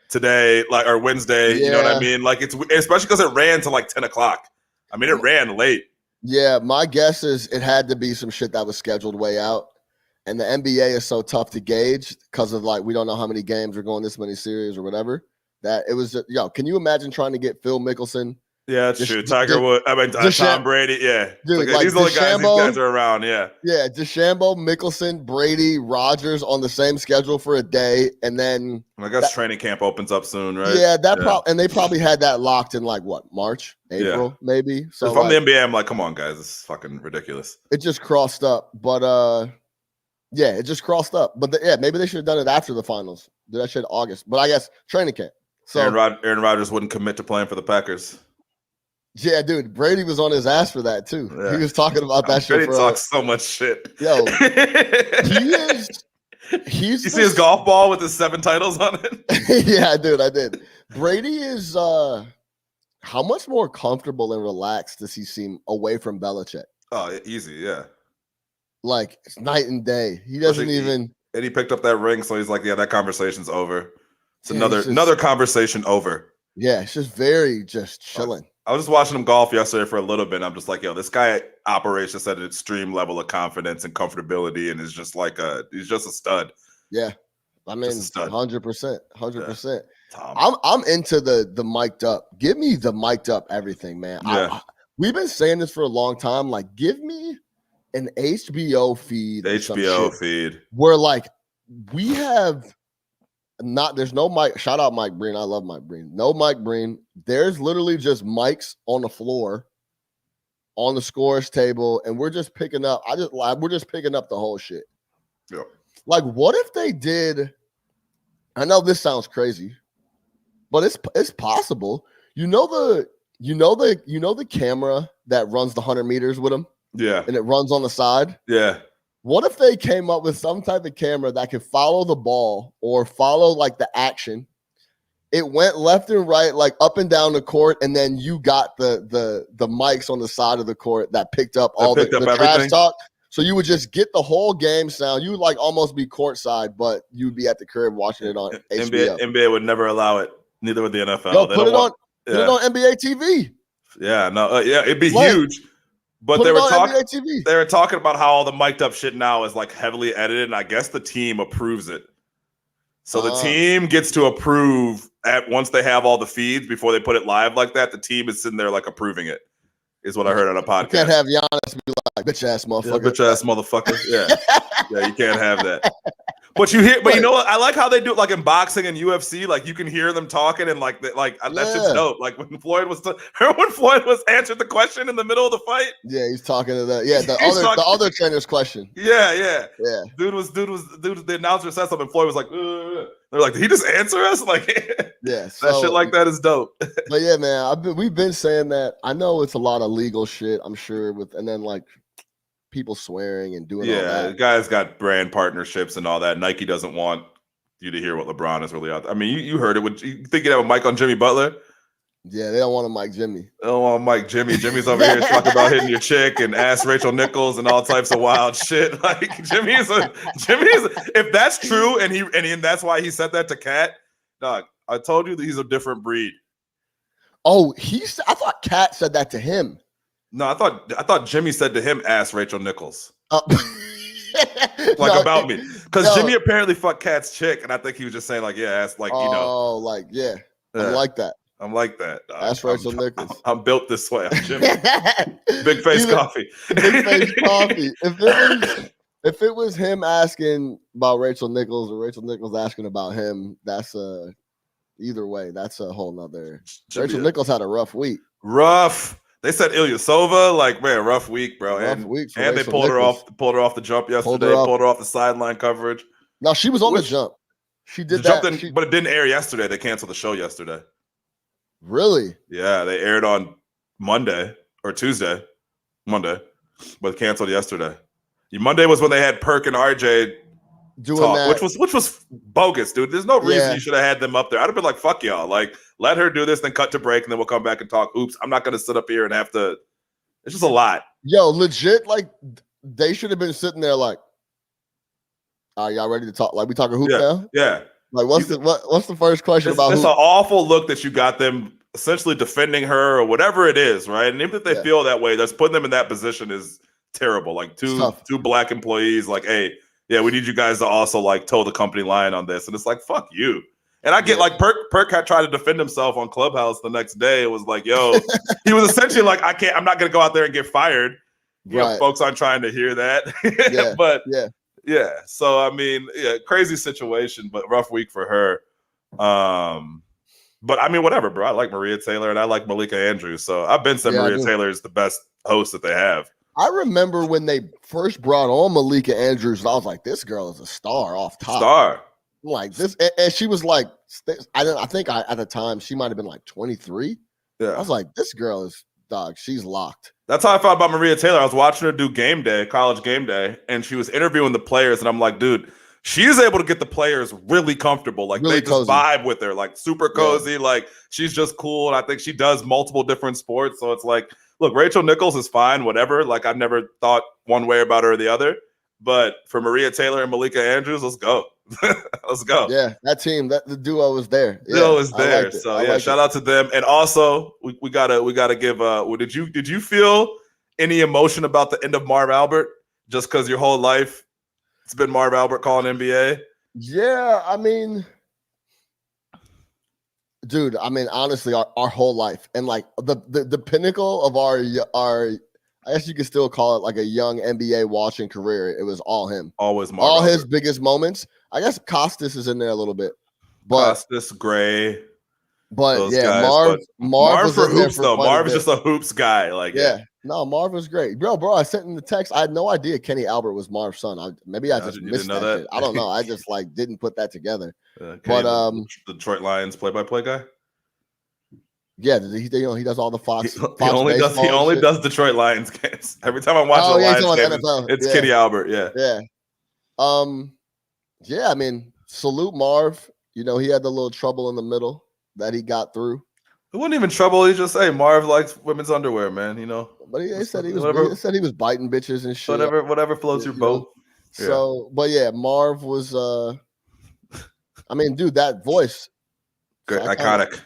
today, like, or Wednesday? You know what I mean? Like, it's especially because it ran to like 10 o'clock. I mean, it ran late. Yeah, my guess is it had to be some shit that was scheduled way out. And the NBA is so tough to gauge because of like, we don't know how many games are going this many series or whatever. That it was, can you imagine trying to get Phil Mickelson? Yeah, it's true. Tiger Woods, Tom Brady. Yeah. Dude, like, these are the guys, these guys are around. Yeah. Yeah. DeChambeau, Mickelson, Brady, Rogers on the same schedule for a day. And then I guess training camp opens up soon, right? Yeah. And they probably had that locked in like what, March, April, maybe. So if I'm the NBA, I'm like, come on, guys. This is fucking ridiculous. It just crossed up. But, it just crossed up. But maybe they should have done it after the finals. Do that shit in August. But I guess training camp. So Aaron Rodgers wouldn't commit to playing for the Packers. Yeah, dude. Brady was on his ass for that too. Yeah. He was talking about that shit. Brady talks so much shit. Yo, you see his golf ball with his 7 titles on it? Yeah, dude, I did. Brady is how much more comfortable and relaxed does he seem away from Belichick? Oh, easy, yeah. Like it's night and day. He doesn't even. And he picked up that ring, so he's like, "Yeah, that conversation's over. It's another conversation over." Yeah, it's just chilling. I was just watching him golf yesterday for a little bit. And I'm just like, yo, this guy operates just at an extreme level of confidence and comfortability, and is just like he's just a stud. Yeah, I mean, 100%. I'm into the mic'd up. Give me the mic'd up everything, man. Yeah. We've been saying this for a long time. Like, give me an HBO feed. Where like we have there's no mic. Shout out Mike Breen. I love Mike Breen. No Mike Breen. There's literally just mics on the floor on the scores table, and we're just picking up. We're just picking up the whole shit. Yeah. Like, what if they did? I know this sounds crazy, but it's possible. You know the camera that runs the 100 meters with them? Yeah. And it runs on the side? Yeah. What if they came up with some type of camera that could follow the ball or follow like the action? It went left and right, like up and down the court, and then you got the mics on the side of the court that picked up all the trash talk. So you would just get the whole game sound. You would like almost be courtside, but you'd be at the crib watching it on HBO. NBA would never allow it. Neither would the NFL. Yo, put it on NBA TV. Yeah, no, it'd be huge. But they were talking about how all the mic'd up shit now is like heavily edited, and I guess the team approves it. So the team gets to approve once they have all the feeds before they put it live like that. The team is sitting there like approving it, is what I heard on a podcast. You can't have Giannis be like, bitch ass motherfucker. Yeah, bitch ass motherfucker. Yeah. Yeah, you can't have that. But you know what? I like how they do it like in boxing and UFC. Like you can hear them talking and that shit's dope. Like when Floyd was answered the question in the middle of the fight. Yeah, he's talking to the other trainer's question. Yeah. Dude was the announcer said something. Floyd was like, ugh. They're like, did he just answer us? Like, yeah, that shit like that is dope. But yeah, man, we've been saying that. I know it's a lot of legal shit, I'm sure, and then like people swearing and doing all Yeah, that. the guy's got brand partnerships and all that. Nike doesn't want you to hear what LeBron is really out there. I mean, you heard it. Would you think you'd have a mic on Jimmy Butler? Yeah, they don't want to mic Jimmy. They don't want Mike Jimmy. Jimmy's over here talking about hitting your chick and ask Rachel Nichols and all types of wild shit. Like Jimmy's if that's true and that's why he said that to Kat, dog, I told you that he's a different breed. Oh, I thought Kat said that to him. No, I thought Jimmy said to him, ask Rachel Nichols. About me. Because Jimmy apparently fucked Kat's chick, and I think he was just saying, like, yeah, ask, like, Oh, like, yeah. I'm like that. I'm like that. That's Rachel Nichols. I'm built this way. I'm Jimmy. Big face coffee. Big face coffee. If it was him asking about Rachel Nichols or Rachel Nichols asking about him, that's either way. That's a whole nother. Rachel Nichols had a rough week. Rough. They said Ilyasova, like, man, rough week, bro. Rough week for and they pulled her off the jump yesterday. Pulled her off the sideline coverage. No, she was on the jump. She did that, but it didn't air yesterday. They canceled the show yesterday. Really? Yeah, they aired on Monday or Tuesday, but canceled yesterday. Monday was when they had Perk and RJ doing talk, that, which was bogus, dude. There's no reason you should have had them up there. I'd have been like, fuck y'all. Like, let her do this, then cut to break, and then we'll come back and talk. Oops, I'm not gonna sit up here and have to. It's just a lot. Yo, legit, like they should have been sitting there like, are y'all ready to talk? Like we talking hoop now? Yeah. Like what's the first question about? It's an awful look that you got them essentially defending her or whatever it is, right? And even if they feel that way, that's putting them in that position is terrible. Like two black employees, like, hey, yeah, we need you guys to also like toe the company line on this. And it's like, fuck you. And I get like Perk had tried to defend himself on Clubhouse the next day. It was like, yo, he was essentially like, I'm not gonna go out there and get fired. You know, folks aren't trying to hear that. But yeah. So I mean, crazy situation, but rough week for her. But I mean, whatever, bro. I like Maria Taylor and I like Malika Andrews. So I've been saying Maria Taylor is the best host that they have. I remember when they first brought on Malika Andrews, and I was like, this girl is a star off top. Star. Like this, and she was like, I think at the time she might have been like 23. Yeah. I was like, this girl is dog. She's locked. That's how I felt about Maria Taylor. I was watching her do college game day, and she was interviewing the players, and I'm like, dude, she's able to get the players really comfortable. Like really they just vibe with her, like super cozy. Yeah. Like she's just cool. And I think she does multiple different sports. So it's like, look, Rachel Nichols is fine, whatever. Like I've never thought one way about her or the other. But for Maria Taylor and Malika Andrews, let's go. Let's go. Yeah, that team, the duo was there. Yeah, duo was there. So yeah, shout out to them. And also, we gotta give. Did you feel any emotion about the end of Marv Albert? Just because your whole life it's been Marv Albert calling NBA? Yeah, I mean, dude. I mean, honestly, our whole life, and like the pinnacle of our I guess you could still call it like a young NBA watching career. It was all him. Always Marv. All his biggest moments. I guess Costas is in there a little bit. But, Costas, Gray. But yeah, guys, Marv for hoops though. Marv is just a hoops guy. Like no, Marv was great, bro. I sent in the text. I had no idea Kenny Albert was Marv's son. Maybe I just missed that. Shit. I don't know. I just like didn't put that together. But the Detroit Lions play-by-play guy. Yeah, he does all the Fox. He only does Detroit Lions games. Every time I watch the Lions game, it's Kenny Albert. Yeah. Yeah. I mean, salute Marv. You know, he had the little trouble in the middle that he got through. It wasn't even trouble. He just Marv likes women's underwear, man. You know. But he said he was biting bitches and shit. Whatever floats your boat. So, but yeah, Marv was. I mean, dude, that voice. Good, iconic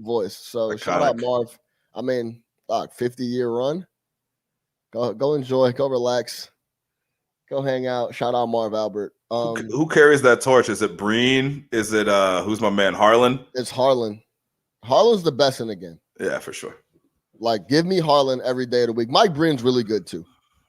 voice. So shout out Marv. I mean, 50-year run. Go enjoy. Go relax. Go hang out. Shout out Marv Albert. Who carries that torch? Is it Breen? Is it who's my man Harlan? It's Harlan. Harlan's the best in the game. Yeah, for sure. Like, give me Harlan every day of the week. Mike Breen's really good too.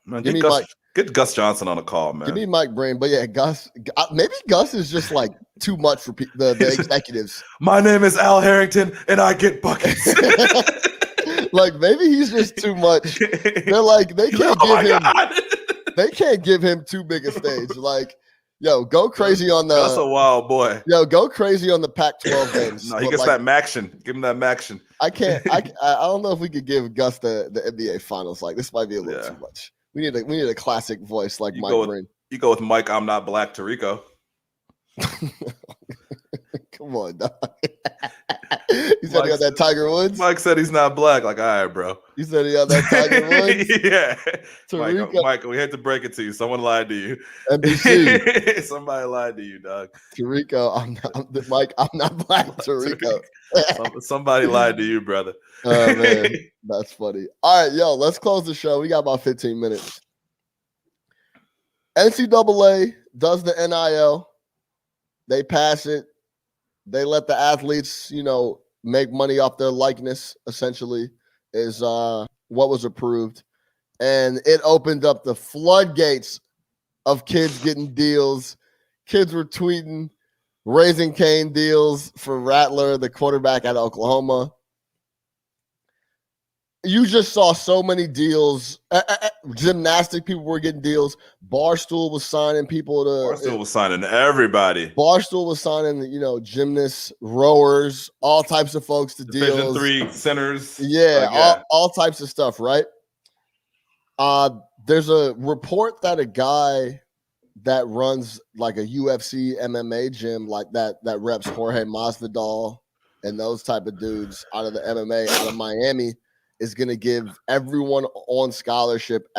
Man, get Gus Johnson on a call, man. Give me Mike Breen. But yeah, Gus. Maybe Gus is just like too much for the executives. My name is Al Harrington, and I get buckets. Like maybe he's just too much. They're like they can't give him. They can't give him too big a stage. Like, yo, go crazy on the. That's a wild boy. Yo, go crazy on the Pac-12 games. No, he gets that Maction. Give him that Maction. I can't. I don't know if we could give Gus the NBA Finals. Like this might be a little too much. We need a classic voice like Mike Green. You go with Mike. I'm not black. Tirico. Come on, dog. He said he got that Tiger Woods. Mike said he's not black. Like, all right, bro. You said he got that Tiger Woods. Yeah. Tirico. Mike, we had to break it to you. Someone lied to you. NBC. Somebody lied to you, dog. Tirico. Mike. I'm not black. Tirico. Somebody lied to you, brother. Oh man, that's funny. All right, yo, let's close the show. We got about 15 minutes. NCAA does the NIL. They pass it. They let the athletes, make money off their likeness, essentially, is what was approved. And it opened up the floodgates of kids getting deals. Kids were tweeting Raising Cane deals for Rattler, the quarterback at Oklahoma. You just saw so many deals. Gymnastic people were getting deals. Barstool was signing people to. Barstool was signing everybody. Barstool was signing, gymnasts, rowers, all types of folks to Division deals. III centers. Yeah, all types of stuff, right? There's a report that a guy that runs like a UFC MMA gym like that reps Jorge Masvidal and those type of dudes out of the MMA out of Miami is going to give everyone on scholarship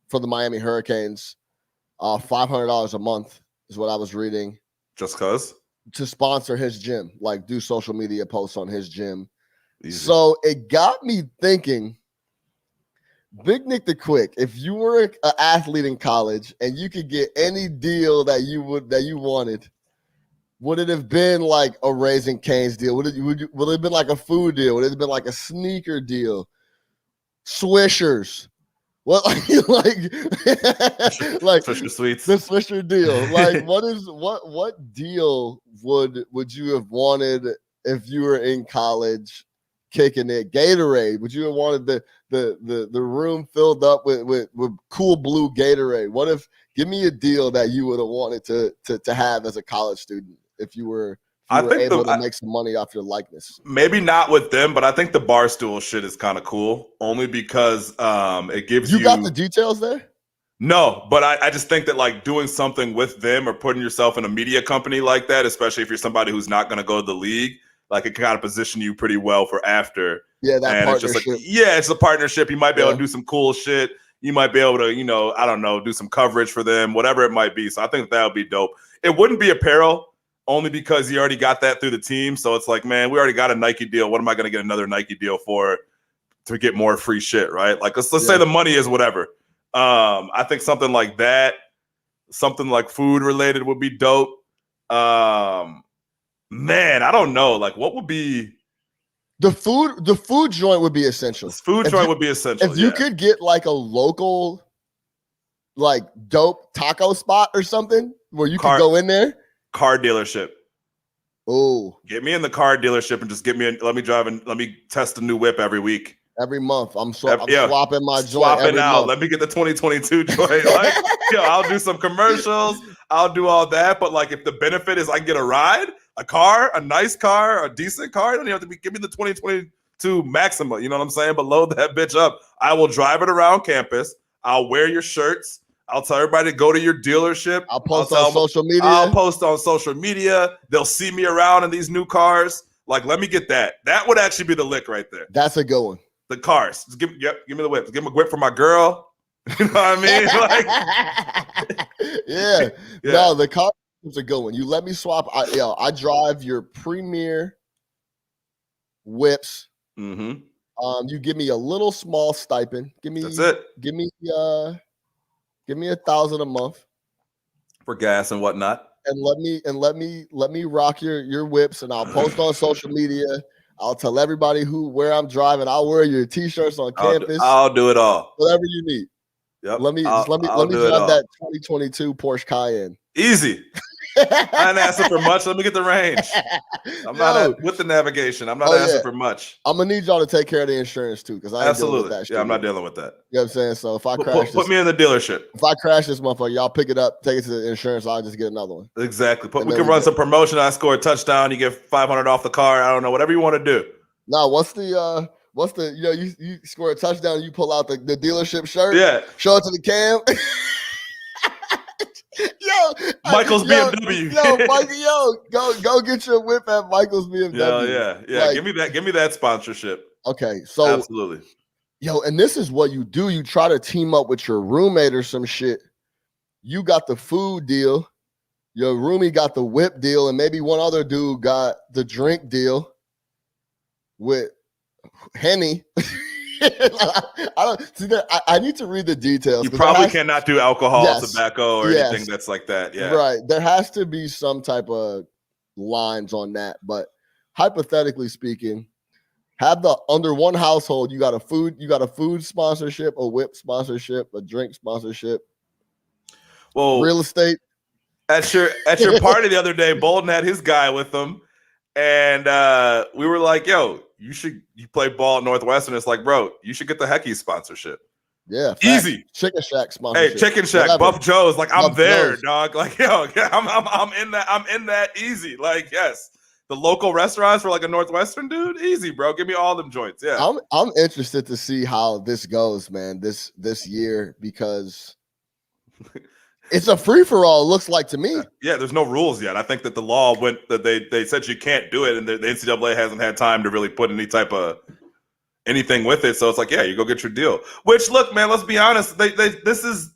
for the Miami Hurricanes $500 a month is what I was reading. Just cause? To sponsor his gym, like do social media posts on his gym. Easy. So it got me thinking, Big Nick the Quick, if you were an athlete in college and you could get any deal that you wanted, would it have been like a Raising Cane's deal? Would it have been like a food deal? Would it have been like a sneaker deal? Swishers. What like Swisher Sweets. The Swisher deal. Like what deal would you have wanted if you were in college kicking it? Gatorade. Would you have wanted the room filled up with cool blue Gatorade? Give me a deal that you would have wanted to have as a college student if you were able to make some money off your likeness. Maybe not with them, but I think the Barstool shit is kind of cool only because it gives you. You got the details there? No, but I just think that like doing something with them or putting yourself in a media company like that, especially if you're somebody who's not going to go to the league, like it kind of position you pretty well for after. Yeah, that partnership. It's just it's a partnership. You might be able to do some cool shit. You might be able to, I don't know, do some coverage for them, whatever it might be. So I think that would be dope. It wouldn't be apparel only because you already got that through the team. So it's like, man, we already got a Nike deal. What am I going to get another Nike deal for to get more free shit, right? Like let's say the money is whatever. I think something like that, something like food related would be dope. Man, I don't know. Like what would be the food joint would be essential. The food joint would be essential. If you could get like a local like dope taco spot or something where you could go in there. Car dealership. Oh, get me in the car dealership and just let me drive and let me test a new whip every week. Every month. I'm swapping my joint. Swapping out. Let me get the 2022 joint. Like, I'll do some commercials. I'll do all that. But like if the benefit is I can get a ride, a car, a nice car, a decent car, then you have to give me the 2022 Maxima. You know what I'm saying? But load that bitch up. I will drive it around campus. I'll wear your shirts. I'll tell everybody to go to your dealership. I'll post on social media. I'll post on social media. They'll see me around in these new cars. Like, let me get that. That would actually be the lick right there. That's a good one. The cars. Just give me the whip. Give me a whip for my girl. You know what I mean? Like, yeah. No, the car is a good one. You let me swap. I drive your premier whips. Mm-hmm. You give me a little small stipend. That's it. Give me $1,000 a month for gas and whatnot. And let me rock your whips, and I'll post on social media. I'll tell everybody where I'm driving. I'll wear your t-shirts on campus. I'll do it all. Whatever you need. Yep. Let me drive that 2022 Porsche Cayenne. Easy. I ain't asking for much. Let me get the range. I'm not with the navigation. I'm not asking for much. I'm gonna need y'all to take care of the insurance too, because I ain't dealing with that shit. I'm not dealing with that. You know what I'm saying? So if I crash, put me in the dealership. If I crash this motherfucker, y'all pick it up, take it to the insurance. I'll just get another one. Exactly. We can run some promotion. I score a touchdown. You get $500 off the car. I don't know. Whatever you want to do. Now, what's the what's the you score a touchdown, you pull out the dealership shirt, show it to the cam. Michael's BMW. Go get your whip at Michael's BMW. Yeah. Like, give me that sponsorship. Okay, so absolutely. And this is what you do. You try to team up with your roommate or some shit. You got the food deal. Your roomie got the whip deal, and maybe one other dude got the drink deal with Henny. I need to read the details. You probably cannot do alcohol, tobacco, or anything that's like that. Yeah. Right. There has to be some type of lines on that. But hypothetically speaking, under one household, you got a food sponsorship, a whip sponsorship, a drink sponsorship. Well, real estate. At your party the other day, Bolden had his guy with him, and we were like, "Yo, you play ball at Northwestern?" It's like, bro, you should get the Hecky sponsorship. Yeah, facts. Easy. Chicken Shack sponsorship. Hey, Chicken Shack, whatever. Buff Joe's. Like, I'm there, Joe's. dog. Like, yo, I'm in that. I'm in that easy. Like, yes. The local restaurants for like a Northwestern dude, easy, bro. Give me all them joints. Yeah, I'm interested to see how this goes, man. This year, because it's a free for all. It looks like to me. Yeah, there's no rules yet. I think that the law went that they said you can't do it, and the NCAA hasn't had time to really put any type of anything with it. So it's like, yeah, you go get your deal. Which, look, man, let's be honest. This is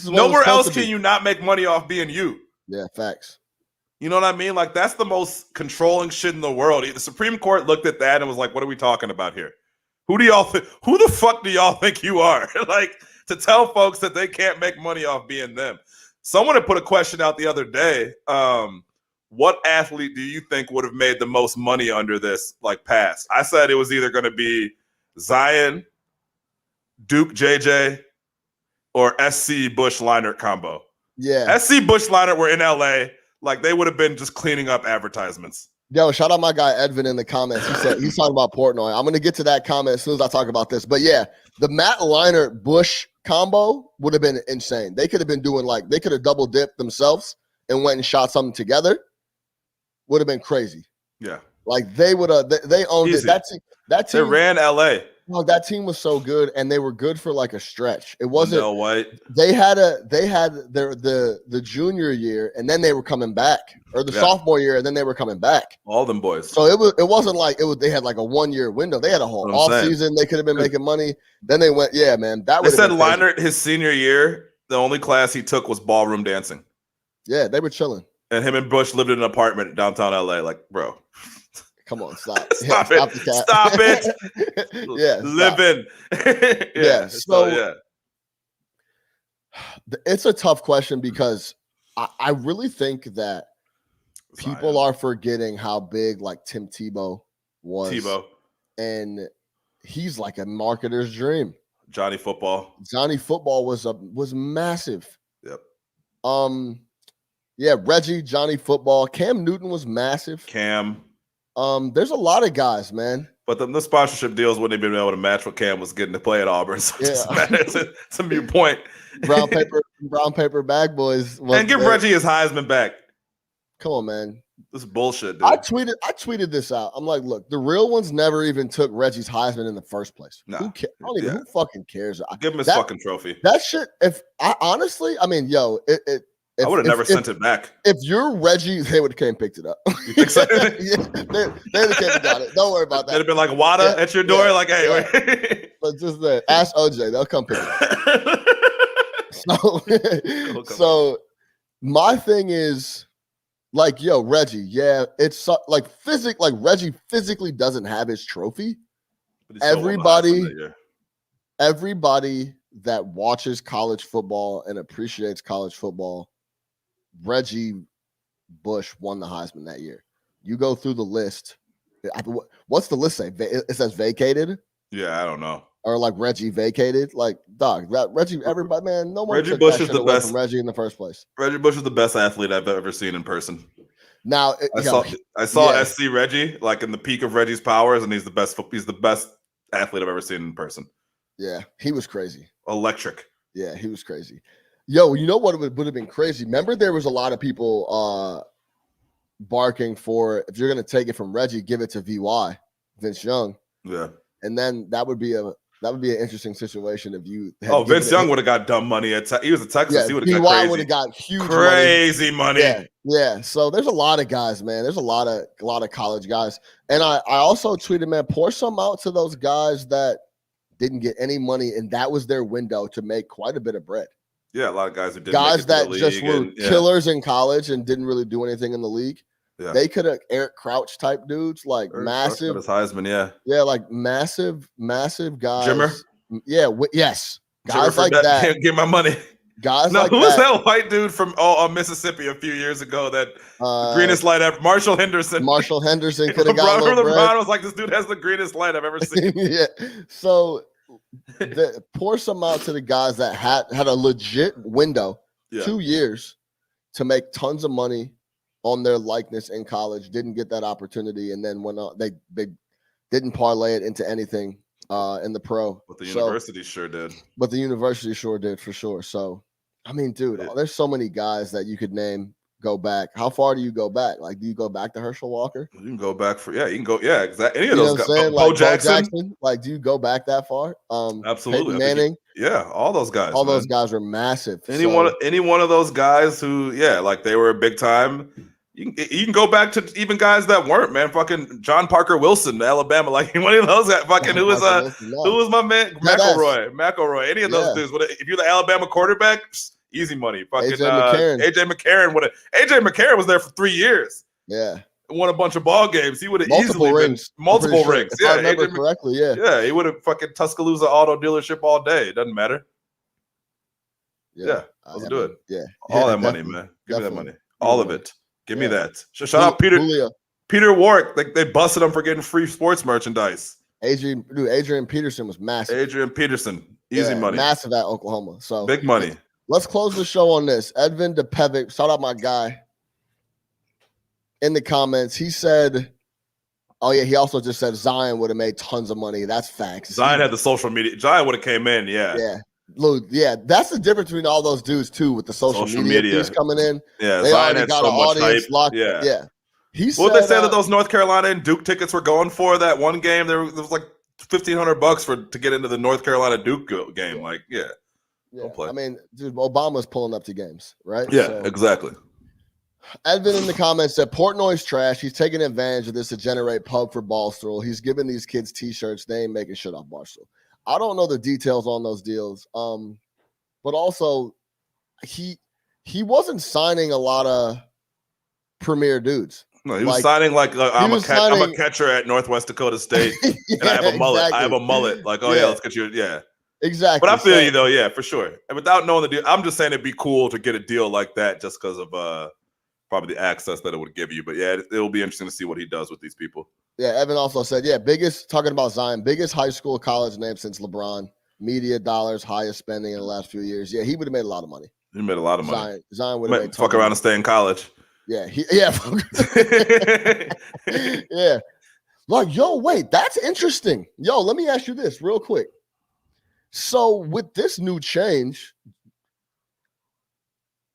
nowhere else can you not make money off being you. Yeah, facts. You know what I mean? Like, that's the most controlling shit in the world. The Supreme Court looked at that and was like, what are we talking about here? Who the fuck do y'all think you are? Like, to tell folks that they can't make money off being them. Someone had put a question out the other day. What athlete do you think would have made the most money under this, like, pass? I said it was either going to be Zion, Duke JJ, or SC Bush Leinart combo. Yeah. SC Bush Leinart were in LA. Like, they would have been just cleaning up advertisements. Yo, shout out my guy Edvin in the comments. He said he's talking about Portnoy. I'm going to get to that comment as soon as I talk about this. But yeah, the Matt Leinart Bush combo would have been insane. They could have been doing they could have double dipped themselves and went and shot something together. Would have been crazy. Yeah. Like, they would have, they owned Easy. it. That team. They ran LA. No, that team was so good, and they were good for like a stretch. It wasn't. No White. They had the junior year, and then they were coming back, or the sophomore year, and then they were coming back. All them boys. So it wasn't like they had like a 1 year window. They had a whole off season. They could have been making money. Then they went, yeah, man. They said Leinart, his senior year, the only class he took was ballroom dancing. Yeah, they were chilling. And him and Bush lived in an apartment downtown LA. Like, bro. Come on, stop. Stop it. Stop it. Yeah. Living. Yeah. So it's a tough question because I really think that people are forgetting how big like Tim Tebow was. And he's like a marketer's dream. Johnny Football was massive. Yep. Yeah, Reggie, Johnny Football. Cam Newton was massive. There's a lot of guys, man. But the sponsorship deals wouldn't have been able to match what Cam was getting to play at Auburn. So it's a mute point. Brown paper bag boys. And give Reggie his Heisman back. Come on, man. This is bullshit, dude. I tweeted this out. I'm like, look, the real ones never even took Reggie's Heisman in the first place. Nah. Who fucking cares? Give him his fucking trophy. That shit, I would have never sent it back. If you're Reggie, they would have came and picked it up. You think so? Yeah, they would have came and got it. Don't worry about that. They'd have been like Wada at your door, like, hey, wait. But just ask OJ, they'll come pick it up. So my thing is, like, yo, Reggie, yeah, it's like Reggie physically doesn't have his trophy. Everybody that watches college football and appreciates college football, Reggie Bush won the Heisman that year. You go through the list. What's the list say? It says vacated. Yeah, I don't know. Or like Reggie vacated. Like, dog, Reggie, everybody, man, no one Reggie Bush is the best from Reggie in the first place. Reggie Bush is the best athlete I've ever seen in person. Now I saw SC Reggie like in the peak of Reggie's powers, and he's the best athlete I've ever seen in person. Yeah, he was crazy. Electric. Yeah, he was crazy. Yo, you know what would have been crazy? Remember, there was a lot of people barking for, if you're going to take it from Reggie, give it to VY, Vince Young. Yeah. And then that would be an interesting situation if you had Vince Young would have got dumb money he was at Texas. Yeah, he would have got BY would have got huge money. Yeah. So there's a lot of guys, man. There's a lot of college guys. And I also tweeted, man, pour some out to those guys that didn't get any money, and that was their window to make quite a bit of bread. Yeah, a lot of guys who didn't guys make it that to the just league were killers in college and didn't really do anything in the league. Yeah. They could have Eric Crouch type dudes, like Eric massive Heisman, yeah, like massive guys. Jimmer? Yeah, yes. Guys Jimmer like that. Can't get my money. Guys no, like who was that white dude from Mississippi a few years ago that the greenest light ever? Marshall Henderson. Marshall Henderson could have got a little bread. LeBron was like, this dude has the greenest light I've ever seen. Yeah. So pour some out to the guys that had a legit window, 2 years, to make tons of money on their likeness in college, didn't get that opportunity, and then went on. They didn't parlay it into anything in the pro. But the university sure did. But the university sure did, for sure. So, I mean, dude, there's so many guys that you could name. Go back. How far do you go back? Like, do you go back to Herschel Walker? You can go back you can go. Yeah, exactly. Any of you those guys. Bo Jackson. Like, do you go back that far? Absolutely. Peyton Manning. All those guys. Those guys were massive. Any one of those guys who, like they were big time. You can go back to even guys that weren't, man. Fucking John Parker Wilson, Alabama. Like one of those guys. Fucking who was my man? McElroy. Any of those dudes. If you're the Alabama quarterback, easy money. Fucking AJ McCarron would have. AJ McCarron was there for 3 years. Yeah. Won a bunch of ball games. He would have multiple rings. Multiple rings. If I remember correctly, yeah. Yeah, he would have fucking Tuscaloosa auto dealership all day. It doesn't matter. Yeah. Let's do it. Yeah. All that money, man. Give me that money. All of it. Give me that. Shout out Peter Warwick. Like they busted him for getting free sports merchandise. Adrian Peterson was massive. Adrian Peterson. Easy money. Massive at Oklahoma. So big money. Let's close the show on this. Edvin DePevic, shout out my guy. In the comments, he said, oh yeah, he also just said Zion would have made tons of money. That's facts. Zion had the social media. Zion would have came in, Yeah. Look, that's the difference between all those dudes too, with the social media piece coming in. Yeah, they Zion already had got so an much audience hype. locked. Yeah. He said, they say that those North Carolina and Duke tickets were going for that one game? There was like $1,500 to get into the North Carolina Duke game. Like, don't play. I mean, dude, Obama's pulling up to games, right? Yeah, exactly. Edvin in the comments said Portnoy's trash. He's taking advantage of this to generate pub for Barstool. He's giving these kids T-shirts. They ain't making shit off Barstool. I don't know the details on those deals. But also, he wasn't signing a lot of premier dudes. No, he was signing I'm a catcher at Northwest Dakota State, and I have a mullet. Exactly. I have a mullet. Like, let's get you. Yeah, exactly. But I feel you though. Yeah, for sure. And without knowing the deal, I'm just saying it'd be cool to get a deal like that just because of probably the access that it would give you. But yeah, it'll be interesting to see what he does with these people. Yeah, Evan also said, talking about Zion, biggest high school college name since LeBron. Media dollars, highest spending in the last few years. Yeah, he would have made a lot of money. He made a lot of money. Zion would have made fuck around and stay in college. Yeah, yeah. Like, wait, that's interesting. Let me ask you this real quick. So with this new change,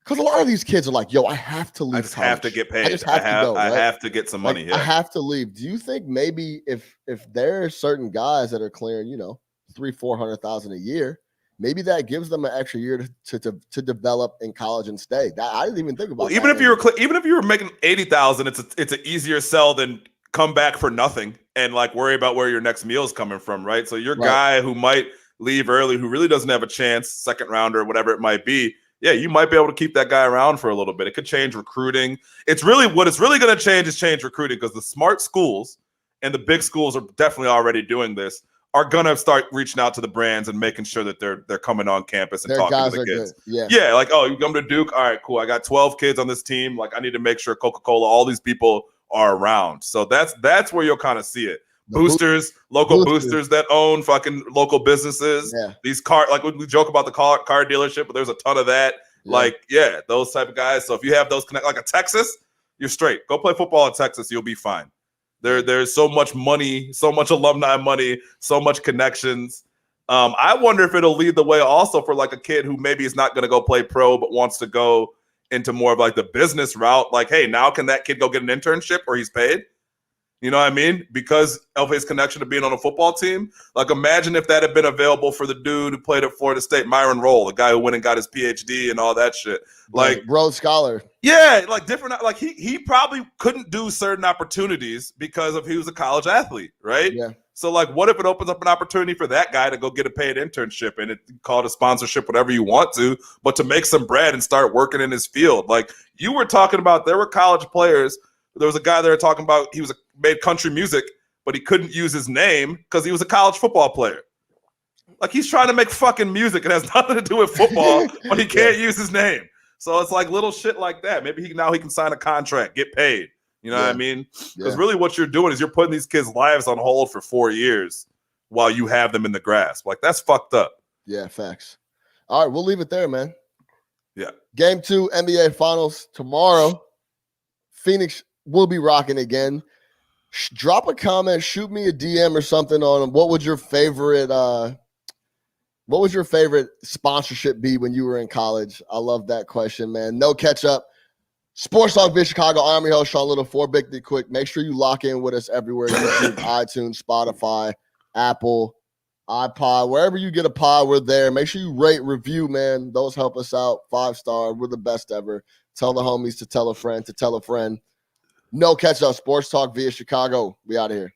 because a lot of these kids are like, I have to leave. I just have to get paid. I have to get some money. I have to leave. Do you think maybe if there are certain guys that are clearing, $300,000-$400,000 a year, maybe that gives them an extra year to develop in college and stay? That I didn't even think about. Even if you were making $80,000, it's an easier sell than come back for nothing and like worry about where your next meal is coming from, right? So your guy who might leave early, who really doesn't have a chance, second rounder or whatever it might be, you might be able to keep that guy around for a little bit. It could change recruiting. What it's really going to change is recruiting, because the smart schools and the big schools are definitely already doing this. Are gonna start reaching out to the brands and making sure that they're coming on campus and talking to the kids. Yeah, like, you come to Duke, all right, cool. I got 12 kids on this team. Like, I need to make sure Coca-Cola, all these people are around. So that's where you'll kind of see it. Local boosters that own fucking local businesses. Yeah. These like we joke about the car dealership, but there's a ton of that. Yeah. Those type of guys. So if you have those like a Texas, you're straight. Go play football in Texas, you'll be fine. There's so much money, so much alumni money, so much connections. I wonder if it'll lead the way also for like a kid who maybe is not going to go play pro, but wants to go into more of like the business route. Like, hey, now can that kid go get an internship or he's paid? You know what I mean? Because of his connection to being on a football team. Like, imagine if that had been available for the dude who played at Florida State, Myron Rolle, the guy who went and got his PhD and all that shit. Like, Rhodes Scholar. Yeah, like different. Like he probably couldn't do certain opportunities because of he was a college athlete, right? Yeah. So like, what if it opens up an opportunity for that guy to go get a paid internship and it called a sponsorship, whatever you want to, but to make some bread and start working in his field? Like you were talking about, there were college players. There was a guy there talking about he made country music, but he couldn't use his name because he was a college football player. Like he's trying to make fucking music. It has nothing to do with football, but he can't use his name. So it's like little shit like that. Maybe he can sign a contract, get paid. You know what I mean? Because really what you're doing is you're putting these kids' lives on hold for 4 years while you have them in the grasp. Like that's fucked up. Yeah, facts. All right, we'll leave it there, man. Yeah. Game 2, NBA Finals tomorrow. Phoenix will be rocking again. Drop a comment, shoot me a DM or something on what would your favorite sponsorship be when you were in college? I love that question, man. No catch up. Sports Talk via Chicago. I'm your host, Sean Little, for Big the Quick. Make sure you lock in with us everywhere. YouTube, iTunes, Spotify, Apple, iPod, wherever you get a pod, we're there. Make sure you rate, review, man. Those help us out. 5-star. We're the best ever. Tell the homies to tell a friend to tell a friend. No catch up. Sports Talk via Chicago. We out of here.